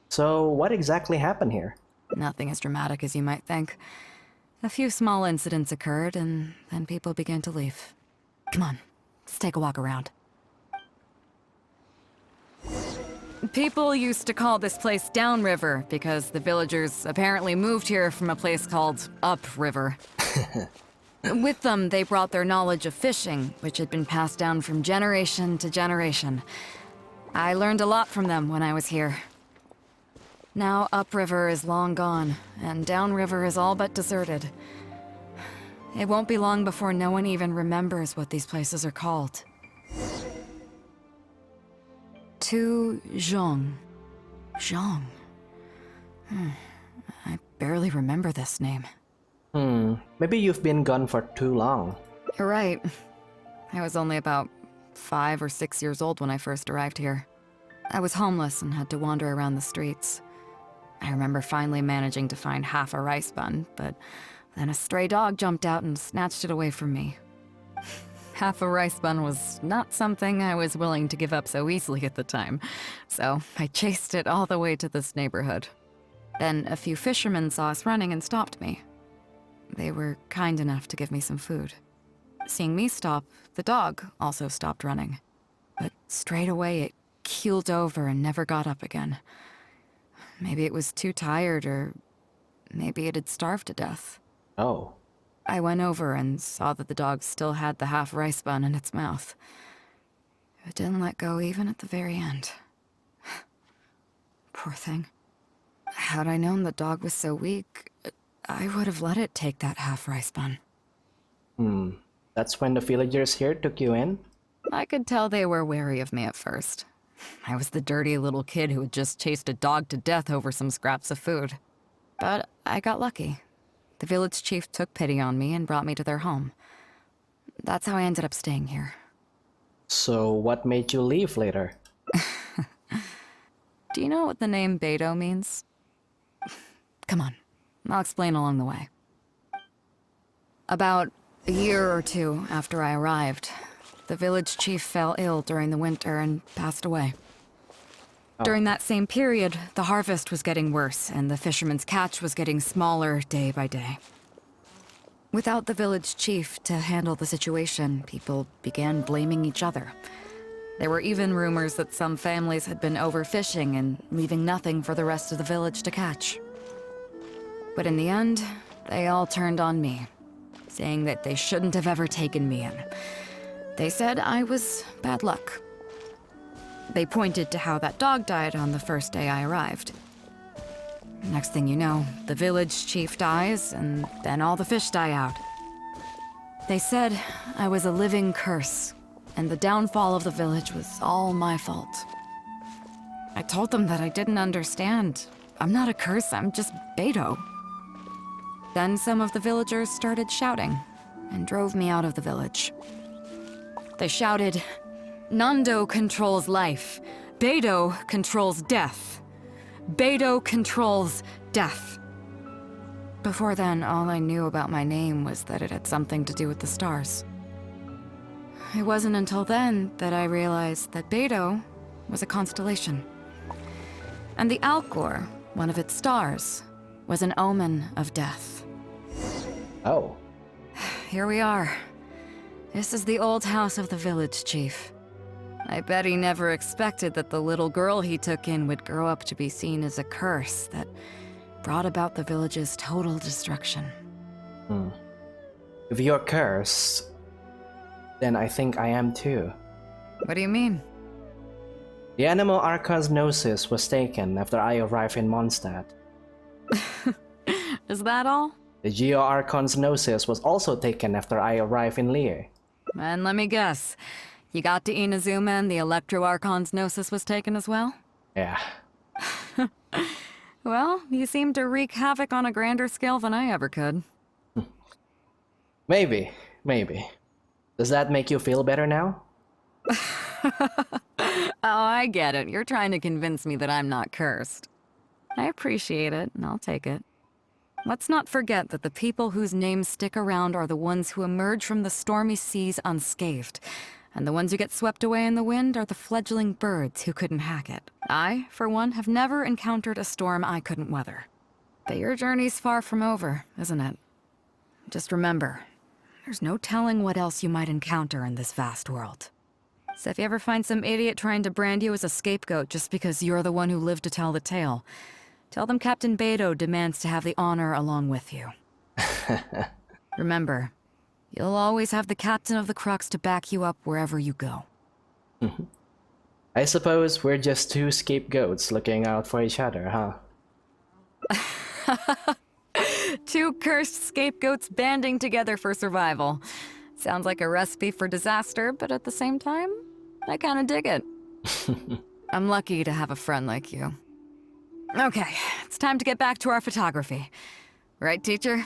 So, what exactly happened here? Nothing as dramatic as you might think. A few small incidents occurred, and then people began to leave. Come on, let's take a walk around. People used to call this place Downriver because the villagers apparently moved here from a place called Upriver. With them, they brought their knowledge of fishing, which had been passed down from generation to generation. I learned a lot from them when I was here. Now Upriver is long gone, and Downriver is all but deserted. It won't be long before no one even remembers what these places are called. To Zhong. Zhong. I barely remember this name. Maybe you've been gone for too long. You're right. I was only about 5 or 6 years old when I first arrived here. I was homeless and had to wander around the streets. I remember finally managing to find half a rice bun, but then a stray dog jumped out and snatched it away from me. Half a rice bun was not something I was willing to give up so easily at the time, so I chased it all the way to this neighborhood. Then a few fishermen saw us running and stopped me. They were kind enough to give me some food. Seeing me stop, the dog also stopped running. But straight away it keeled over and never got up again. Maybe it was too tired, or maybe it had starved to death. Oh. I went over and saw that the dog still had the half rice bun in its mouth. It didn't let go even at the very end. Poor thing. Had I known the dog was so weak, I would have let it take that half rice bun. That's when the villagers here took you in? I could tell they were wary of me at first. I was the dirty little kid who had just chased a dog to death over some scraps of food. But I got lucky. The village chief took pity on me and brought me to their home. That's how I ended up staying here. So what made you leave later? Do you know what the name Beidou means? Come on, I'll explain along the way. About a year or two after I arrived, the village chief fell ill during the winter and passed away. During that same period, the harvest was getting worse, and the fishermen's catch was getting smaller day by day. Without the village chief to handle the situation, people began blaming each other. There were even rumors that some families had been overfishing and leaving nothing for the rest of the village to catch. But in the end, they all turned on me, saying that they shouldn't have ever taken me in. They said I was bad luck. They pointed to how that dog died on the first day I arrived. Next thing you know, the village chief dies, and then all the fish die out. They said I was a living curse, and the downfall of the village was all my fault. I told them that I didn't understand. I'm not a curse, I'm just Beidou. Then some of the villagers started shouting, and drove me out of the village. They shouted, "Nando controls life. Beidou controls death. Beidou controls death." Before then, all I knew about my name was that it had something to do with the stars. It wasn't until then that I realized that Beidou was a constellation. And the Alcor, one of its stars, was an omen of death. Oh. Here we are. This is the old house of the village chief. I bet he never expected that the little girl he took in would grow up to be seen as a curse that brought about the village's total destruction. If you're cursed, then I think I am too. What do you mean? The animal Archon's Gnosis was taken after I arrived in Mondstadt. Is that all? The Geo Archon's Gnosis was also taken after I arrived in Lear. And let me guess, you got to Inazuma and the Electro Archon's Gnosis was taken as well? Yeah. Well, you seem to wreak havoc on a grander scale than I ever could. Maybe. Does that make you feel better now? Oh, I get it. You're trying to convince me that I'm not cursed. I appreciate it, and I'll take it. let's not forget that the people whose names stick around are the ones who emerge from the stormy seas unscathed. And the ones who get swept away in the wind are the fledgling birds who couldn't hack it. I, for one, have never encountered a storm I couldn't weather. But your journey's far from over, isn't it? Just remember, there's no telling what else you might encounter in this vast world. So if you ever find some idiot trying to brand you as a scapegoat just because you're the one who lived to tell the tale, tell them Captain Beidou demands to have the honor along with you. Remember, you'll always have the captain of the Crux to back you up wherever you go. I suppose we're just two scapegoats looking out for each other, huh? Two cursed scapegoats banding together for survival. Sounds like a recipe for disaster, but at the same time, I kinda dig it. I'm lucky to have a friend like you. Okay, it's time to get back to our photography. Right, teacher?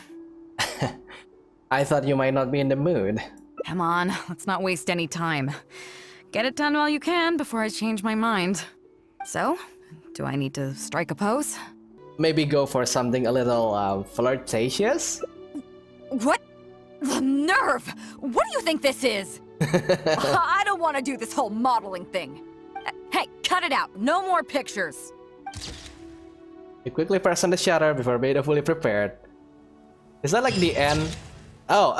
I thought you might not be in the mood. Come on, let's not waste any time. Get it done while you can before I change my mind. So, do I need to strike a pose? Maybe go for something a little flirtatious? What? The nerve! What do you think this is? I don't want to do this whole modeling thing. Hey, cut it out. No more pictures. You quickly press on the shutter before Beidou fully prepared. Is that like the end? Oh,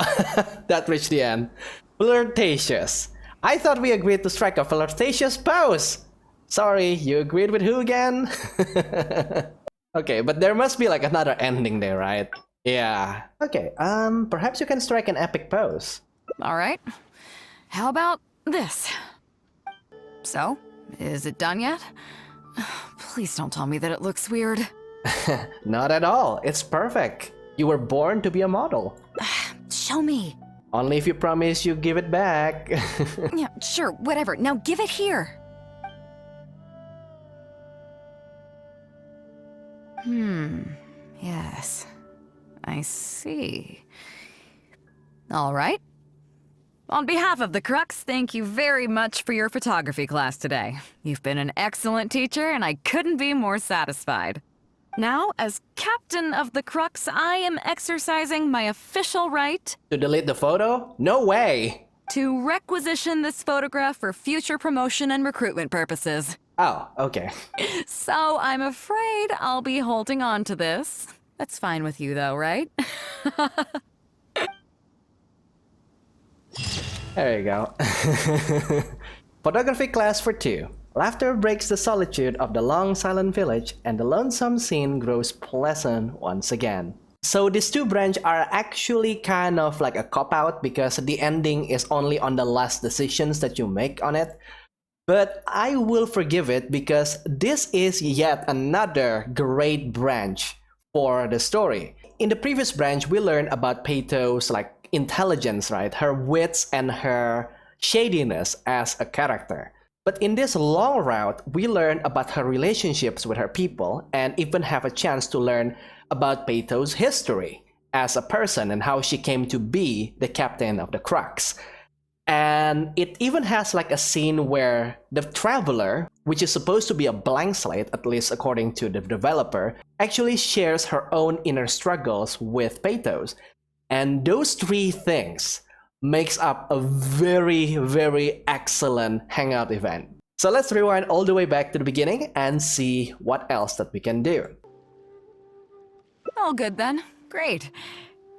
that reached the end. Flirtatious. I thought we agreed to strike a flirtatious pose. Sorry, you agreed with who again? Okay, but there must be like another ending there, right? Yeah. Okay, perhaps you can strike an epic pose. All right. How about this? So, is it done yet? Please don't tell me that it looks weird. Not at all. It's perfect. You were born to be a model. Show me. Only if you promise you give it back. Yeah, sure, whatever. Now give it here. Yes. I see. All right. On behalf of the Crux, thank you very much for your photography class today. You've been an excellent teacher, and I couldn't be more satisfied. Now, as captain of the Crux, I am exercising my official right... To delete the photo? No way! To requisition this photograph for future promotion and recruitment purposes. Oh, okay. So I'm afraid I'll be holding on to this. That's fine with you though, right? There you go. Photography class for 2. Laughter breaks the solitude of the long silent village and the lonesome scene grows pleasant once again. So these two branches are actually kind of like a cop-out because the ending is only on the last decisions that you make on it. But I will forgive it because this is yet another great branch for the story. In the previous branch, we learned about Beidou's like intelligence, right? Her wits and her shadiness as a character. But in this long route, we learn about her relationships with her people and even have a chance to learn about Beidou's history as a person and how she came to be the captain of the Crux. And it even has like a scene where the traveler, which is supposed to be a blank slate, at least according to the developer, actually shares her own inner struggles with Beidou's. And those three things makes up a very, very excellent hangout event. So let's rewind all the way back to the beginning and see what else that we can do. All good then. Great.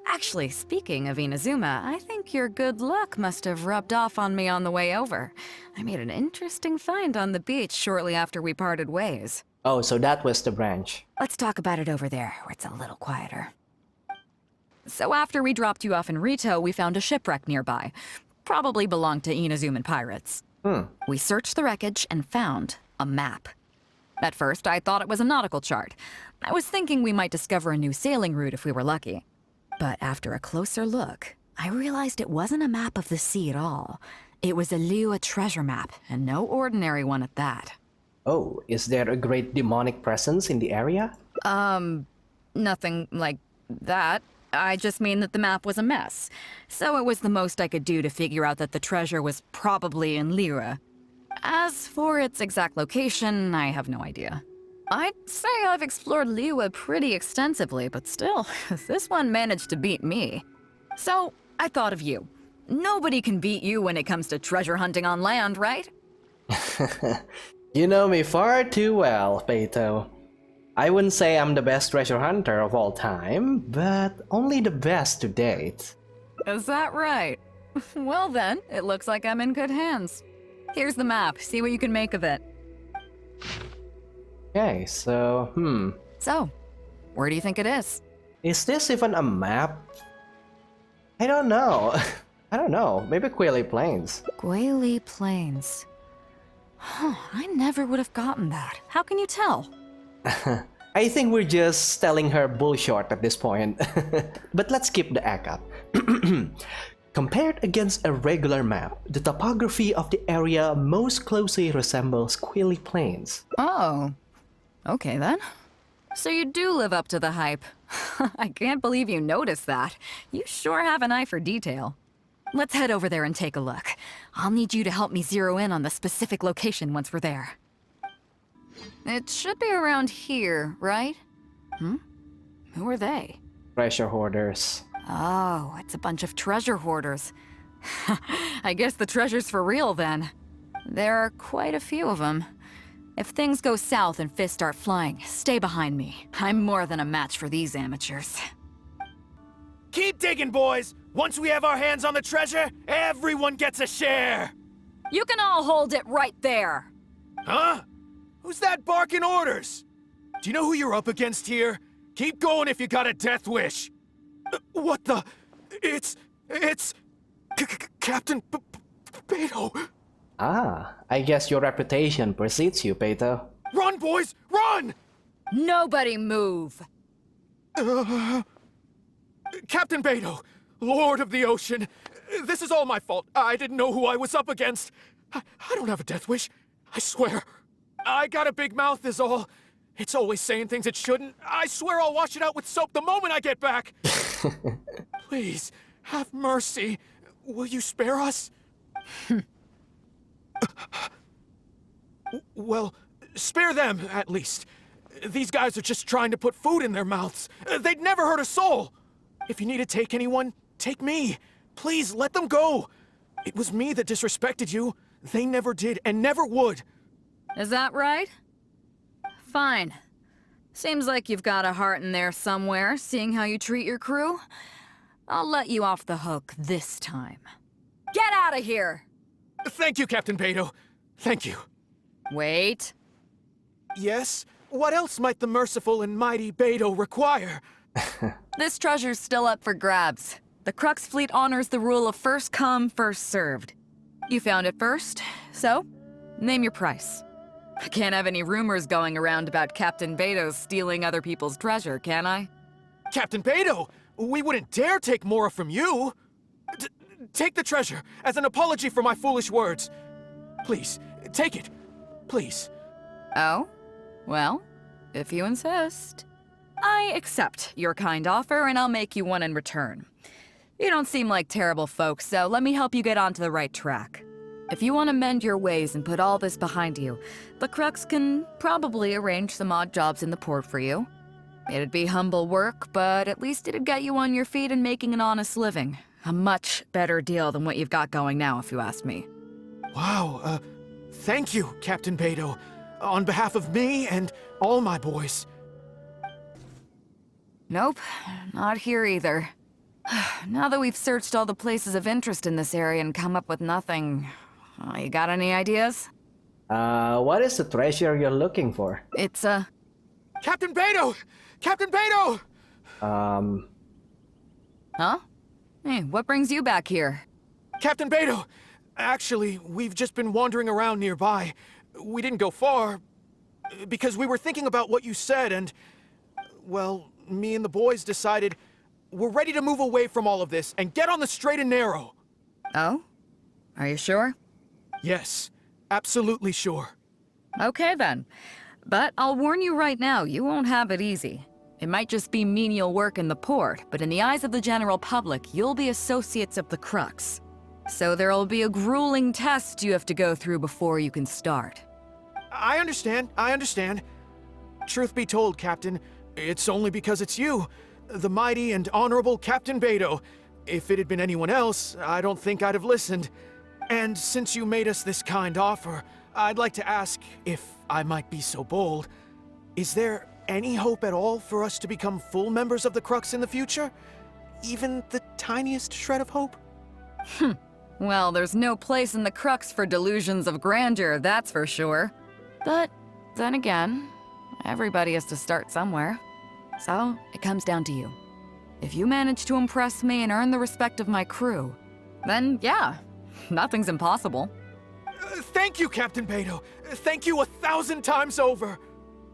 Actually, speaking of Inazuma, I think your good luck must have rubbed off on me on the way over. I made an interesting find on the beach shortly after we parted ways. Oh, so that was the branch. Let's talk about it over there, where it's a little quieter. So after we dropped you off in Rito, we found a shipwreck nearby. Probably belonged to Inazuman pirates. We searched the wreckage and found a map. At first, I thought it was a nautical chart. I was thinking we might discover a new sailing route if we were lucky. But after a closer look, I realized it wasn't a map of the sea at all. It was a Liyue treasure map, and no ordinary one at that. Oh, is there a great demonic presence in the area? Nothing like that. I just mean that the map was a mess. So it was the most I could do to figure out that the treasure was probably in Liyue. As for its exact location, I have no idea. I'd say I've explored Liyue pretty extensively, but still, this one managed to beat me. So, I thought of you. Nobody can beat you when it comes to treasure hunting on land, right? You know me far too well, Beidou. I wouldn't say I'm the best treasure hunter of all time, but only the best to date. Is that right? Well then, it looks like I'm in good hands. Here's the map, see what you can make of it. Okay, so, So, where do you think it is? Is this even a map? I don't know. I don't know, maybe Quaily Plains. Quaily Plains. Huh, I never would have gotten that. How can you tell? I think we're just telling her bullshit at this point. But let's keep the act up. Compared against a regular map, the topography of the area most closely resembles Quaily Plains. Oh, okay then. So you do live up to the hype. I can't believe you noticed that. You sure have an eye for detail. Let's head over there and take a look. I'll need you to help me zero in on the specific location once we're there. It should be around here, right? Who are they? Treasure hoarders. Oh, it's a bunch of treasure hoarders. I guess the treasure's for real then. There are quite a few of them. If things go south and fists start flying, stay behind me. I'm more than a match for these amateurs. Keep digging, boys! Once we have our hands on the treasure, everyone gets a share! You can all hold it right there! Huh? Who's that barking orders? Do you know who you're up against here? Keep going if you got a death wish! What the? It's... Captain Beidou! Ah, I guess your reputation precedes you, Beidou. Run, boys! Run! Nobody move! Captain Beidou, Lord of the Ocean, this is all my fault. I didn't know who I was up against. I don't have a death wish. I swear. I got a big mouth is all. It's always saying things it shouldn't. I swear I'll wash it out with soap the moment I get back. Please, have mercy. Will you spare us? Well, spare them, at least. These guys are just trying to put food in their mouths. They'd never hurt a soul. If you need to take anyone, take me. Please, let them go. It was me that disrespected you. They never did and never would. Is that right? Fine. Seems like you've got a heart in there somewhere, seeing how you treat your crew. I'll let you off the hook this time. Get out of here! Thank you, Captain Beidou. Thank you. Wait. Yes? What else might the merciful and mighty Beidou require? This treasure's still up for grabs. The Crux fleet honors the rule of first come, first served. You found it first, so name your price. I can't have any rumors going around about Captain Beidou stealing other people's treasure, can I? Captain Beidou, we wouldn't dare take more from you. Take the treasure as an apology for my foolish words. Please, take it. Please. Oh? Well, if you insist. I accept your kind offer, and I'll make you one in return. You don't seem like terrible folks, so let me help you get onto the right track. If you want to mend your ways and put all this behind you, the Crux can probably arrange some odd jobs in the port for you. It'd be humble work, but at least it'd get you on your feet and making an honest living. A much better deal than what you've got going now, if you ask me. Wow, thank you, Captain Beidou. On behalf of me and all my boys. Nope, not here either. Now that we've searched all the places of interest in this area and come up with nothing, you got any ideas? What is the treasure you're looking for? It's, Captain Beidou! Captain Beidou! Huh? Hey, what brings you back here? Captain Beidou! Actually, we've just been wandering around nearby. We didn't go far, because we were thinking about what you said and... Well, me and the boys decided we're ready to move away from all of this and get on the straight and narrow. Oh? Are you sure? Yes, absolutely sure. Okay then. But I'll warn you right now, you won't have it easy. It might just be menial work in the port, but in the eyes of the general public, you'll be associates of the Crux. So there'll be a grueling test you have to go through before you can start. I understand. truth be told, Captain, it's only because it's you, the mighty and honorable Captain Beidou. If it had been anyone else, I don't think I'd have listened. And since you made us this kind offer, I'd like to ask, if I might be so bold, is there any hope at all for us to become full members of the Crux in the future? Even the tiniest shred of hope? Well, there's no place in the Crux for delusions of grandeur, that's for sure. But then again, everybody has to start somewhere. So, it comes down to you. If you manage to impress me and earn the respect of my crew, then yeah, nothing's impossible. Thank you, Captain Beidou. Thank you 1,000 times over.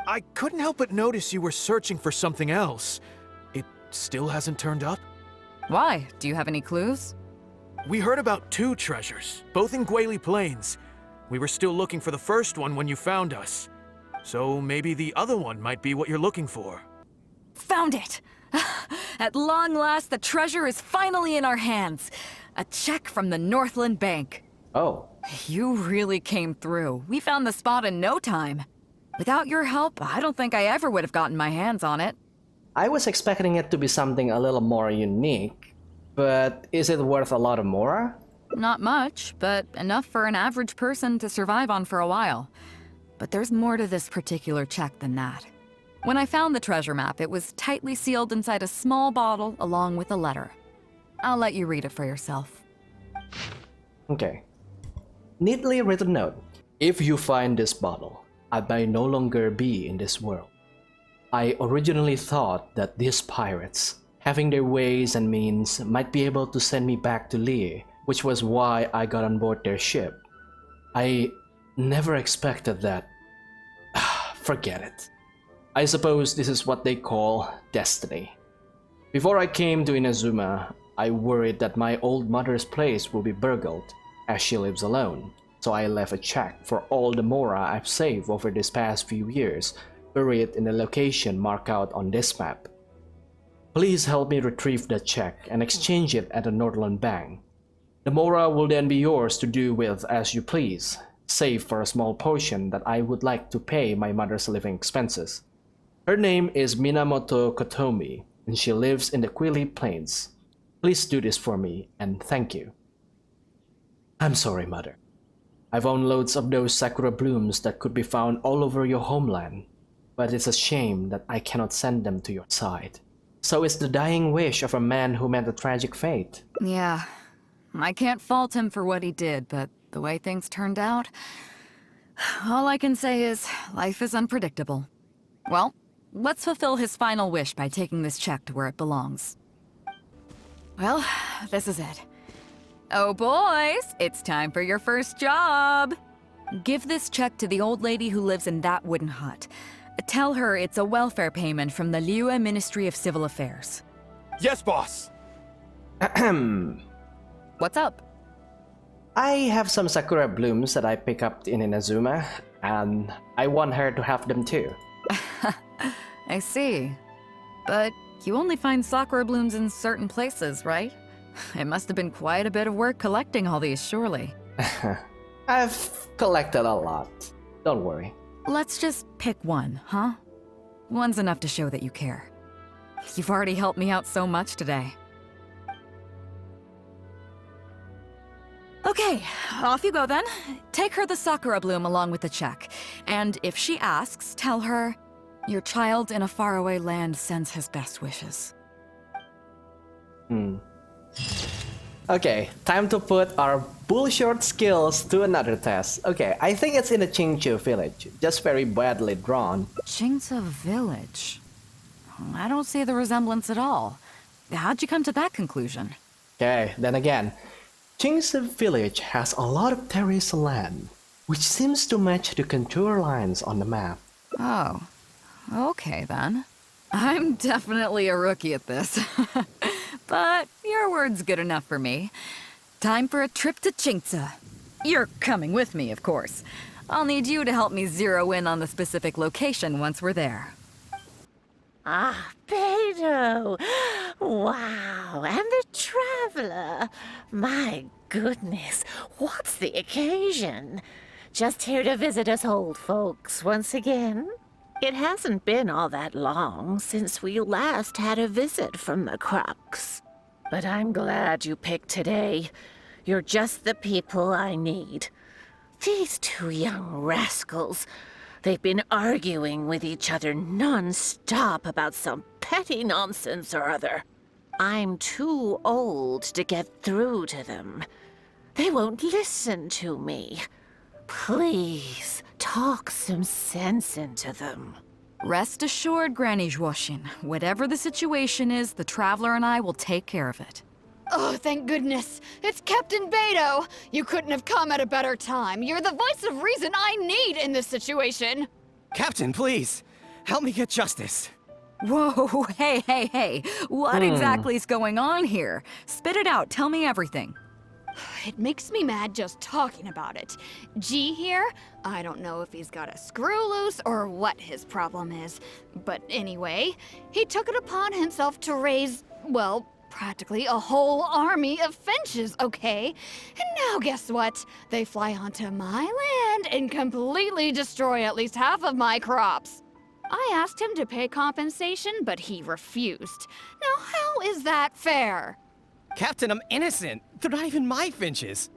I couldn't help but notice you were searching for something else. It still hasn't turned up? Why? Do you have any clues? We heard about 2 treasures, both in Guili Plains. We were still looking for the first one when you found us. So maybe the other one might be what you're looking for. Found it! At long last, the treasure is finally in our hands. A check from the Northland Bank. Oh. You really came through. We found the spot in no time. Without your help, I don't think I ever would have gotten my hands on it. I was expecting it to be something a little more unique, but is it worth a lot of more? Not much, but enough for an average person to survive on for a while. But there's more to this particular check than that. When I found the treasure map, it was tightly sealed inside a small bottle along with a letter. I'll let you read it for yourself. Okay. Neatly written note. If you find this bottle, I may no longer be in this world. I originally thought that these pirates, having their ways and means, might be able to send me back to Lie, which was why I got on board their ship. I never expected that. Forget it. I suppose this is what they call destiny. Before I came to Inazuma, I worried that my old mother's place will be burgled, as she lives alone. So I left a check for all the Mora I've saved over these past few years, buried in a location marked out on this map. Please help me retrieve that check and exchange it at the Northland Bank. The Mora will then be yours to do with as you please, save for a small portion that I would like to pay my mother's living expenses. Her name is Minamoto Kotomi, and she lives in the Guili Plains. Please do this for me, and thank you. I'm sorry, Mother. I've owned loads of those sakura blooms that could be found all over your homeland, but it's a shame that I cannot send them to your side. So it's the dying wish of a man who met a tragic fate. Yeah, I can't fault him for what he did, but the way things turned out, all I can say is life is unpredictable. Well, let's fulfill his final wish by taking this check to where it belongs. Well, this is it. Oh boys, it's time for your first job! Give this check to the old lady who lives in that wooden hut. Tell her it's a welfare payment from the Liyue Ministry of Civil Affairs. Yes, boss! Ahem. What's up? I have some sakura blooms that I pick up in Inazuma, and I want her to have them too. I see. But you only find sakura blooms in certain places, right? It must have been quite a bit of work collecting all these, surely. I've collected a lot. Don't worry. Let's just pick one, huh? One's enough to show that you care. You've already helped me out so much today. Okay, off you go then. Take her the sakura bloom along with the check. And if she asks, tell her, your child in a faraway land sends his best wishes. Okay, time to put our bullshort skills to another test. Okay, I think it's in the Qingce Village, just very badly drawn. Qingce Village? I don't see the resemblance at all. How'd you come to that conclusion? Okay, then again, Qingce Village has a lot of terraced land, which seems to match the contour lines on the map. Oh, okay then. I'm definitely a rookie at this. But your word's good enough for me. Time for a trip to Qingce. You're coming with me, of course. I'll need you to help me zero in on the specific location once we're there. Ah, Beidou! Wow, and the traveler! My goodness, what's the occasion? Just here to visit us old folks once again? It hasn't been all that long since we last had a visit from the Crux. But I'm glad you picked today. You're just the people I need. These two young rascals, they've been arguing with each other non-stop about some petty nonsense or other. I'm too old to get through to them. They won't listen to me. Please, talk some sense into them. Rest assured, Granny Zhuoxin, whatever the situation is, the Traveler and I will take care of it. Oh, thank goodness. It's Captain Beidou. You couldn't have come at a better time. You're the voice of reason I need in this situation. Captain, please, help me get justice. Whoa, hey. What exactly is going on here? Spit it out, tell me everything. It makes me mad just talking about it. G here, I don't know if he's got a screw loose or what his problem is. But anyway, he took it upon himself to raise, well, practically a whole army of finches, okay? And now guess what? They fly onto my land and completely destroy at least half of my crops. I asked him to pay compensation, but he refused. Now how is that fair? Captain, I'm innocent. They're not even my finches.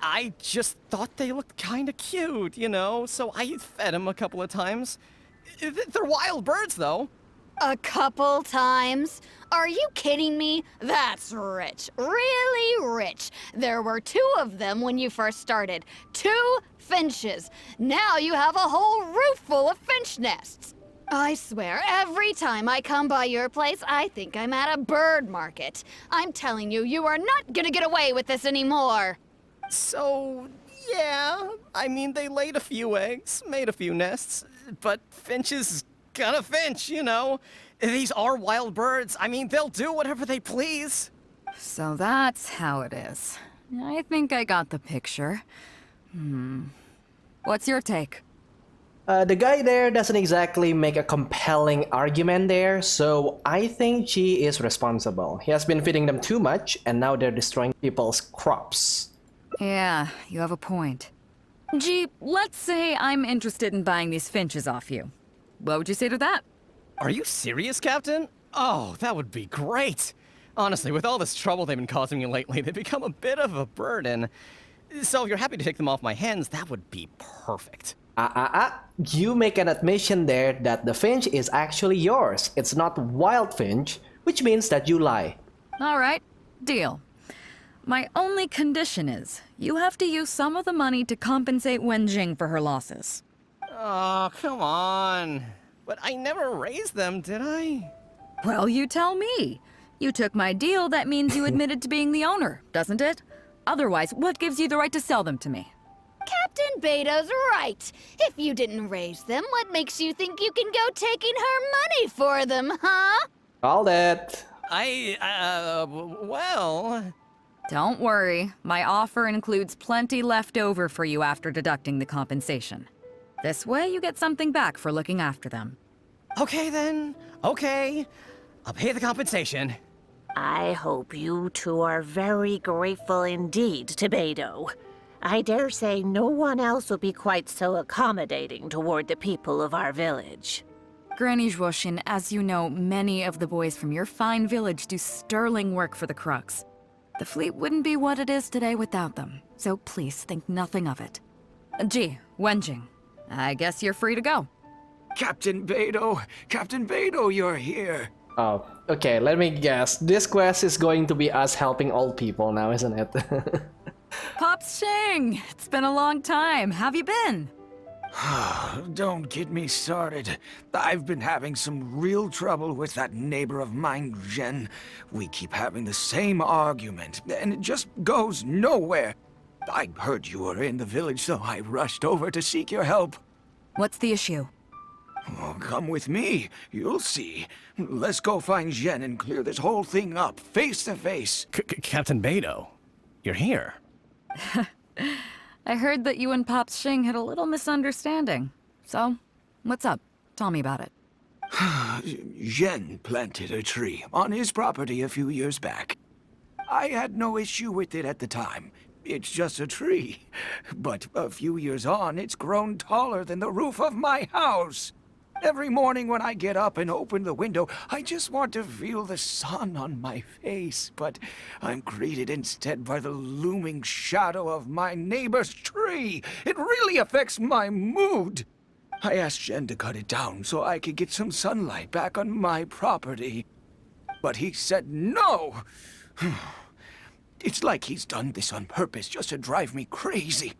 I just thought they looked kinda cute, you know, so I fed them a couple of times. They're wild birds, though. A couple times? Are you kidding me? That's rich. Really rich. There were 2 of them when you first started. 2 finches. Now you have a whole roof full of finch nests. I swear, every time I come by your place, I think I'm at a bird market. I'm telling you, you are not gonna get away with this anymore. So, yeah, I mean, they laid a few eggs, made a few nests, but finches gonna finch, you know. These are wild birds. I mean, they'll do whatever they please. So that's how it is. I think I got the picture. What's your take? The guy there doesn't exactly make a compelling argument there, so I think G is responsible. He has been feeding them too much, and now they're destroying people's crops. Yeah, you have a point. G, let's say I'm interested in buying these finches off you. What would you say to that? Are you serious, Captain? Oh, that would be great. Honestly, with all this trouble they've been causing me lately, they've become a bit of a burden. So if you're happy to take them off my hands, that would be perfect. You make an admission there that the finch is actually yours. It's not wild finch, which means that you lie. All right, deal. My only condition is, you have to use some of the money to compensate Wenjing for her losses. Oh, come on. But I never raised them, did I? Well, you tell me. You took my deal, that means you admitted to being the owner, doesn't it? Otherwise, what gives you the right to sell them to me? Captain Beidou's right. If you didn't raise them, what makes you think you can go taking her money for them, huh? All that. Well... Don't worry. My offer includes plenty left over for you after deducting the compensation. This way, you get something back for looking after them. Okay, then. Okay. I'll pay the compensation. I hope you 2 are very grateful indeed to Beidou. I dare say no one else will be quite so accommodating toward the people of our village. Granny Zhuoxin, as you know, many of the boys from your fine village do sterling work for the Crux. The fleet wouldn't be what it is today without them, so please think nothing of it. Gee, Wenjing, I guess you're free to go. Captain Beidou, you're here. Oh, okay, let me guess. This quest is going to be us helping old people now, isn't it? Pops Shing, it's been a long time. Have you been? Don't get me started. I've been having some real trouble with that neighbor of mine, Zhen. We keep having the same argument, and it just goes nowhere. I heard you were in the village, so I rushed over to seek your help. What's the issue? Oh, come with me. You'll see. Let's go find Zhen and clear this whole thing up, face to face. Captain Beidou, you're here. I heard that you and Pops Shing had a little misunderstanding. So, what's up? Tell me about it. Zhen planted a tree on his property a few years back. I had no issue with it at the time. It's just a tree. But a few years on, it's grown taller than the roof of my house. Every morning when I get up and open the window, I just want to feel the sun on my face, but I'm greeted instead by the looming shadow of my neighbor's tree. It really affects my mood. I asked Jen to cut it down so I could get some sunlight back on my property. But he said no. It's like he's done this on purpose just to drive me crazy.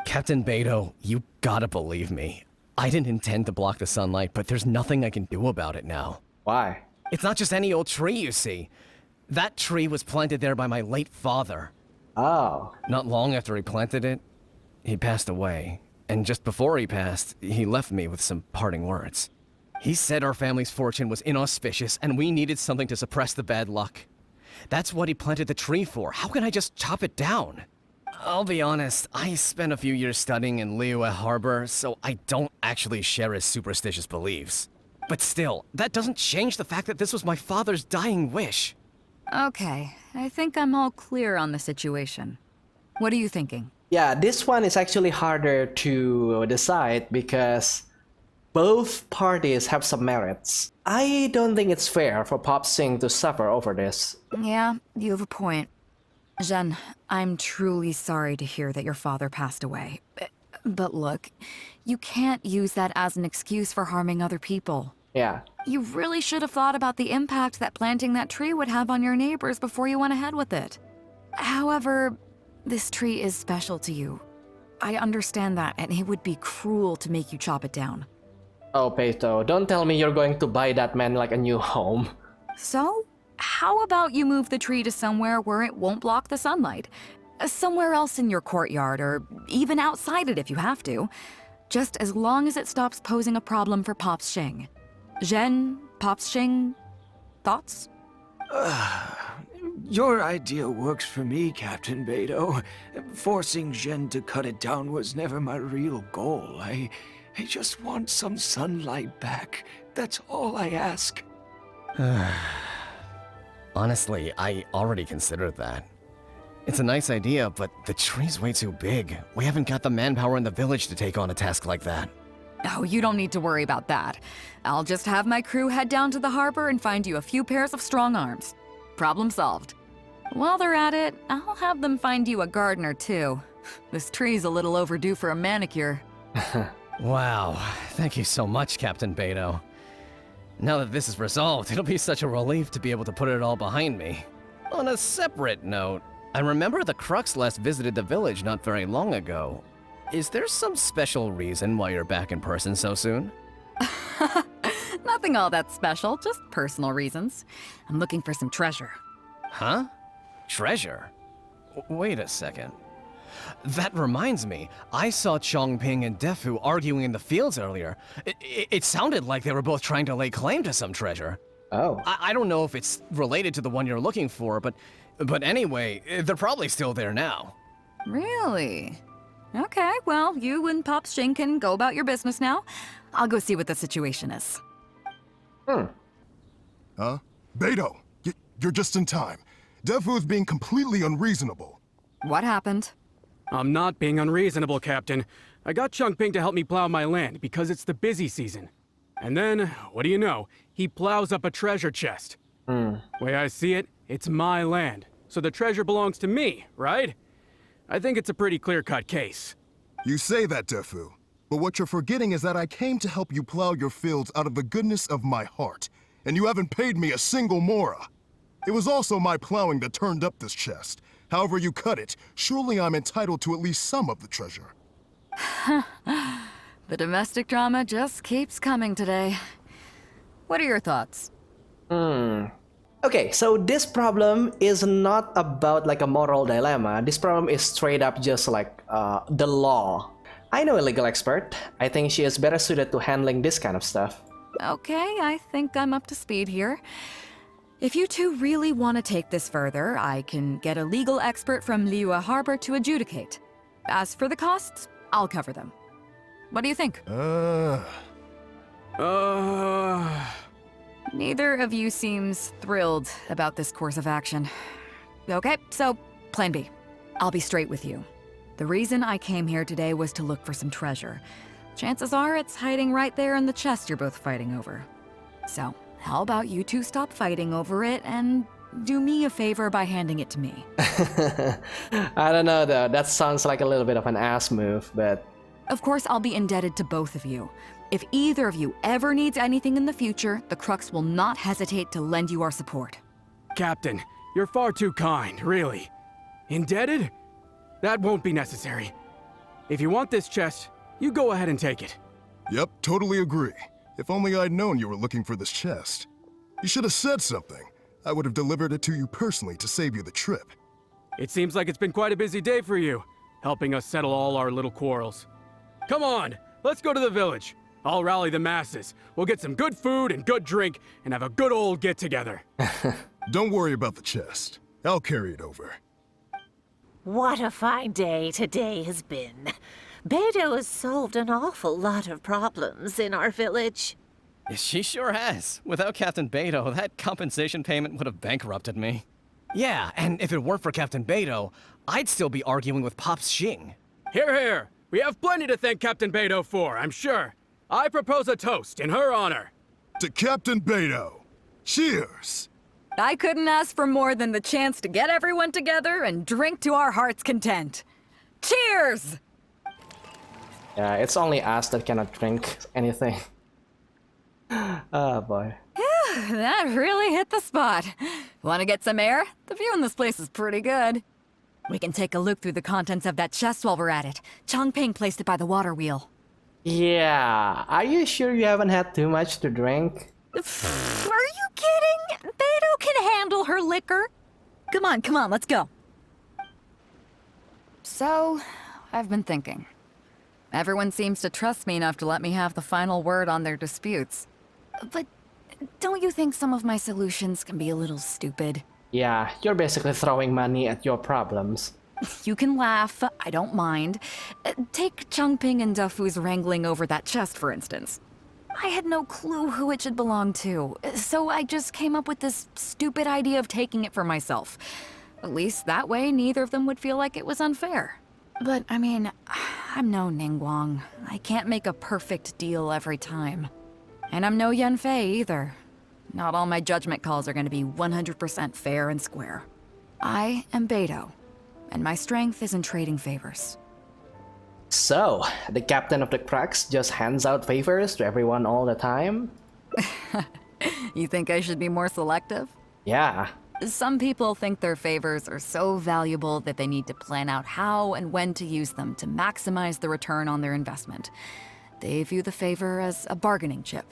Captain Beidou, you gotta believe me. I didn't intend to block the sunlight, but there's nothing I can do about it now. Why? It's not just any old tree, you see. That tree was planted there by my late father. Oh. Not long after he planted it, he passed away. And just before he passed, he left me with some parting words. He said our family's fortune was inauspicious and we needed something to suppress the bad luck. That's what he planted the tree for. How can I just chop it down? I'll be honest, I spent a few years studying in Liyue Harbor, so I don't actually share his superstitious beliefs. But still, that doesn't change the fact that this was my father's dying wish. Okay, I think I'm all clear on the situation. What are you thinking? Yeah, this one is actually harder to decide because both parties have some merits. I don't think it's fair for Pop Sing to suffer over this. Yeah, you have a point. Jen, I'm truly sorry to hear that your father passed away. But look, you can't use that as an excuse for harming other people. Yeah. You really should have thought about the impact that planting that tree would have on your neighbors before you went ahead with it. However, this tree is special to you. I understand that, and it would be cruel to make you chop it down. Oh, Beidou, don't tell me you're going to buy that man like a new home. So, how about you move the tree to somewhere where it won't block the sunlight? Somewhere else in your courtyard, or even outside it if you have to. Just as long as it stops posing a problem for Pops Xing. Zhen, Pops Xing, thoughts? Your idea works for me, Captain Beidou. Forcing Jen to cut it down was never my real goal. I just want some sunlight back. That's all I ask. Honestly, I already considered that. It's a nice idea, but the tree's way too big. We haven't got the manpower in the village to take on a task like that. Oh, you don't need to worry about that. I'll just have my crew head down to the harbor and find you a few pairs of strong arms. Problem solved. While they're at it, I'll have them find you a gardener too. This tree's a little overdue for a manicure. Wow, thank you so much, Captain Beidou. Now that this is resolved, it'll be such a relief to be able to put it all behind me. On a separate note, I remember the Crux last visited the village not very long ago. Is there some special reason why you're back in person so soon? Nothing all that special, just personal reasons. I'm looking for some treasure. Huh? Treasure? Wait a second. That reminds me, I saw Chongping and Defu arguing in the fields earlier. It sounded like they were both trying to lay claim to some treasure. Oh. I don't know if it's related to the one you're looking for, but anyway, they're probably still there now. Really? Okay, well, you and Pops Xing can go about your business now. I'll go see what the situation is. Huh? Beidou, you're just in time. Defu's being completely unreasonable. What happened? I'm not being unreasonable, Captain. I got Chongping to help me plow my land because it's the busy season. And then, what do you know? He plows up a treasure chest. Way I see it, it's my land. So the treasure belongs to me, right? I think it's a pretty clear-cut case. You say that, Defu. But what you're forgetting is that I came to help you plow your fields out of the goodness of my heart. And you haven't paid me a single mora. It was also my plowing that turned up this chest. However you cut it, surely I'm entitled to at least some of the treasure. The domestic drama just keeps coming today. What are your thoughts? Okay, so this problem is not about like a moral dilemma. This problem is straight up just like the law. I know a legal expert. I think she is better suited to handling this kind of stuff. Okay, I think I'm up to speed here. If you two really want to take this further, I can get a legal expert from Liyue Harbor to adjudicate. As for the costs, I'll cover them. What do you think? Neither of you seems thrilled about this course of action. Okay, so plan B. I'll be straight with you. The reason I came here today was to look for some treasure. Chances are it's hiding right there in the chest you're both fighting over. So, how about you two stop fighting over it and do me a favor by handing it to me? I don't know though, that sounds like a little bit of an ass move, but... Of course, I'll be indebted to both of you. If either of you ever needs anything in the future, the Crux will not hesitate to lend you our support. Captain, you're far too kind, really. Indebted? That won't be necessary. If you want this chest, you go ahead and take it. Yep, totally agree. If only I'd known you were looking for this chest. You should have said something. I would have delivered it to you personally to save you the trip. It seems like it's been quite a busy day for you, helping us settle all our little quarrels. Come on, let's go to the village. I'll rally the masses. We'll get some good food and good drink and have a good old get-together. Don't worry about the chest. I'll carry it over. What a fine day today has been. Beidou has solved an awful lot of problems in our village. She sure has. Without Captain Beidou, that compensation payment would have bankrupted me. Yeah, and if it weren't for Captain Beidou, I'd still be arguing with Pops Xing. Here, here. We have plenty to thank Captain Beidou for, I'm sure. I propose a toast in her honor. To Captain Beidou. Cheers! I couldn't ask for more than the chance to get everyone together and drink to our heart's content. Cheers! Yeah, it's only us that cannot drink anything. Oh boy. That really hit the spot. Want to get some air? The view in this place is pretty good. We can take a look through the contents of that chest while we're at it. Chongping placed it by the water wheel. Yeah, are you sure you haven't had too much to drink? Are you kidding? Beidou can handle her liquor. Come on, let's go. So, I've been thinking. Everyone seems to trust me enough to let me have the final word on their disputes. But don't you think some of my solutions can be a little stupid? Yeah, you're basically throwing money at your problems. You can laugh, I don't mind. Take Chongping and Dufu's wrangling over that chest, for instance. I had no clue who it should belong to, so I just came up with this stupid idea of taking it for myself. At least that way, neither of them would feel like it was unfair. But, I mean, I'm no Ningguang. I can't make a perfect deal every time. And I'm no Yanfei either. Not all my judgment calls are going to be 100% fair and square. I am Beidou, and my strength is in trading favors. So, the captain of the Crux just hands out favors to everyone all the time? You think I should be more selective? Yeah. Some people think their favors are so valuable that they need to plan out how and when to use them to maximize the return on their investment. They view the favor as a bargaining chip.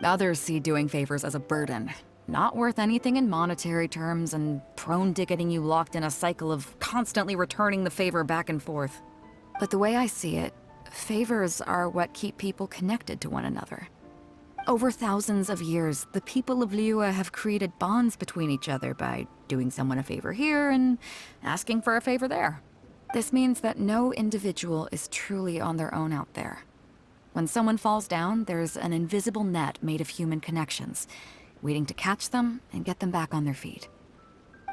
Others see doing favors as a burden, not worth anything in monetary terms and prone to getting you locked in a cycle of constantly returning the favor back and forth. But the way I see it, favors are what keep people connected to one another. Over thousands of years, the people of Liyue have created bonds between each other by doing someone a favor here and asking for a favor there. This means that no individual is truly on their own out there. When someone falls down, there's an invisible net made of human connections, waiting to catch them and get them back on their feet.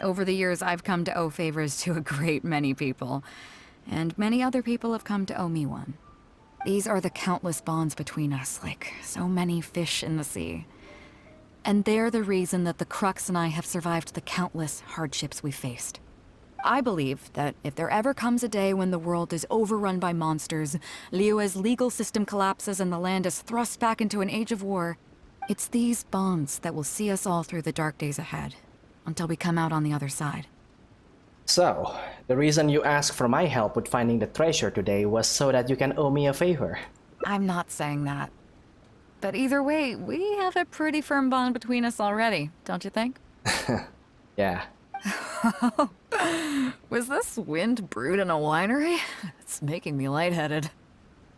Over the years, I've come to owe favors to a great many people, and many other people have come to owe me one. These are the countless bonds between us, like so many fish in the sea. And they're the reason that the Crux and I have survived the countless hardships we faced. I believe that if there ever comes a day when the world is overrun by monsters, Liyue's legal system collapses and the land is thrust back into an age of war, it's these bonds that will see us all through the dark days ahead, until we come out on the other side. So, the reason you asked for my help with finding the treasure today was so that you can owe me a favor. I'm not saying that. But either way, we have a pretty firm bond between us already, don't you think? Yeah. Was this wind brewed in a winery? It's making me lightheaded.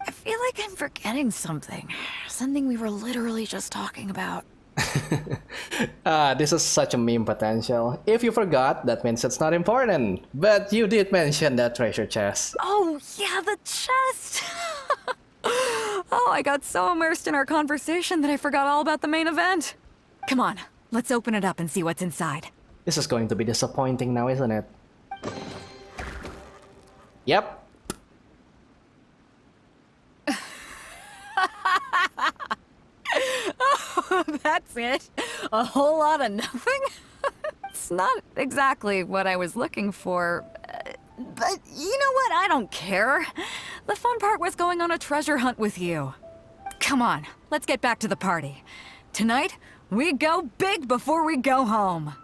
I feel like I'm forgetting something. Something we were literally just talking about. This is such a meme potential. If you forgot, that means it's not important. But you did mention that treasure chest. Oh, yeah, the chest! Oh, I got so immersed in our conversation that I forgot all about the main event. Come on, let's open it up and see what's inside. This is going to be disappointing now, isn't it? Yep. That's it? A whole lot of nothing? It's not exactly what I was looking for. But you know what? I don't care. The fun part was going on a treasure hunt with you. Come on, let's get back to the party. Tonight, we go big before we go home.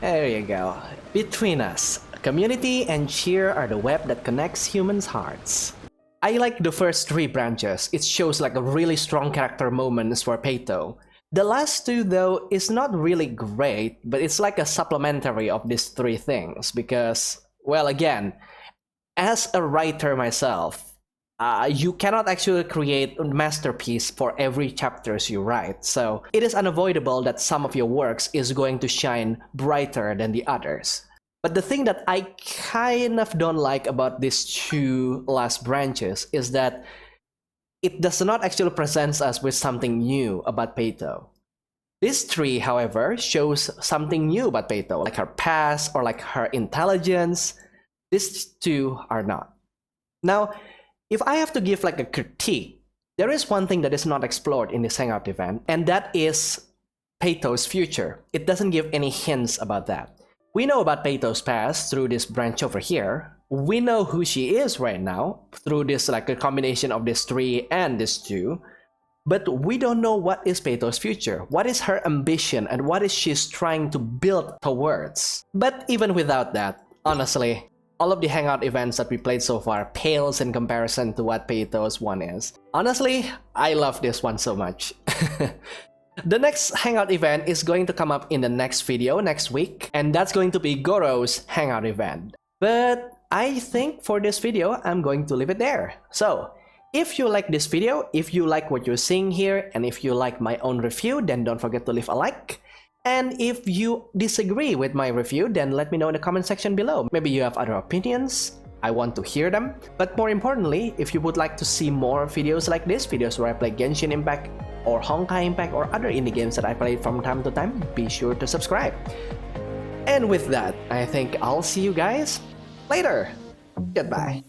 There you go. Between us, community and cheer are the web that connects humans' hearts. I like the first 3 branches. It shows like a really strong character moments for Beidou. The last 2 though is not really great, but it's like a supplementary of these 3 things because, well, again, as a writer myself, you cannot actually create a masterpiece for every chapters you write, so it is unavoidable that some of your works is going to shine brighter than the others. But the thing that I kind of don't like about these 2 last branches is that it does not actually present us with something new about Beidou. This 3, however, shows something new about Beidou, like her past or like her intelligence. These 2 are not. Now, if I have to give like a critique, there is one thing that is not explored in this Hangout event, and that is Beidou's future. It doesn't give any hints about that. We know about Beidou's past through this branch over here. We know who she is right now through this like a combination of this 3 and this 2. But we don't know what is Beidou's future. What is her ambition and what is she's trying to build towards. But even without that, honestly, all of the Hangout events that we played so far pales in comparison to what Beidou's one is. Honestly, I love this one so much. The next Hangout event is going to come up in the next video next week, and that's going to be Goro's Hangout event. But I think for this video, I'm going to leave it there. So, if you like this video, if you like what you're seeing here, and if you like my own review, then don't forget to leave a like. And if you disagree with my review, then let me know in the comment section below. Maybe you have other opinions. I want to hear them. But more importantly, if you would like to see more videos like this, videos where I play Genshin Impact or Honkai Impact or other indie games that I play from time to time, be sure to subscribe. And with that, I think I'll see you guys later. Goodbye.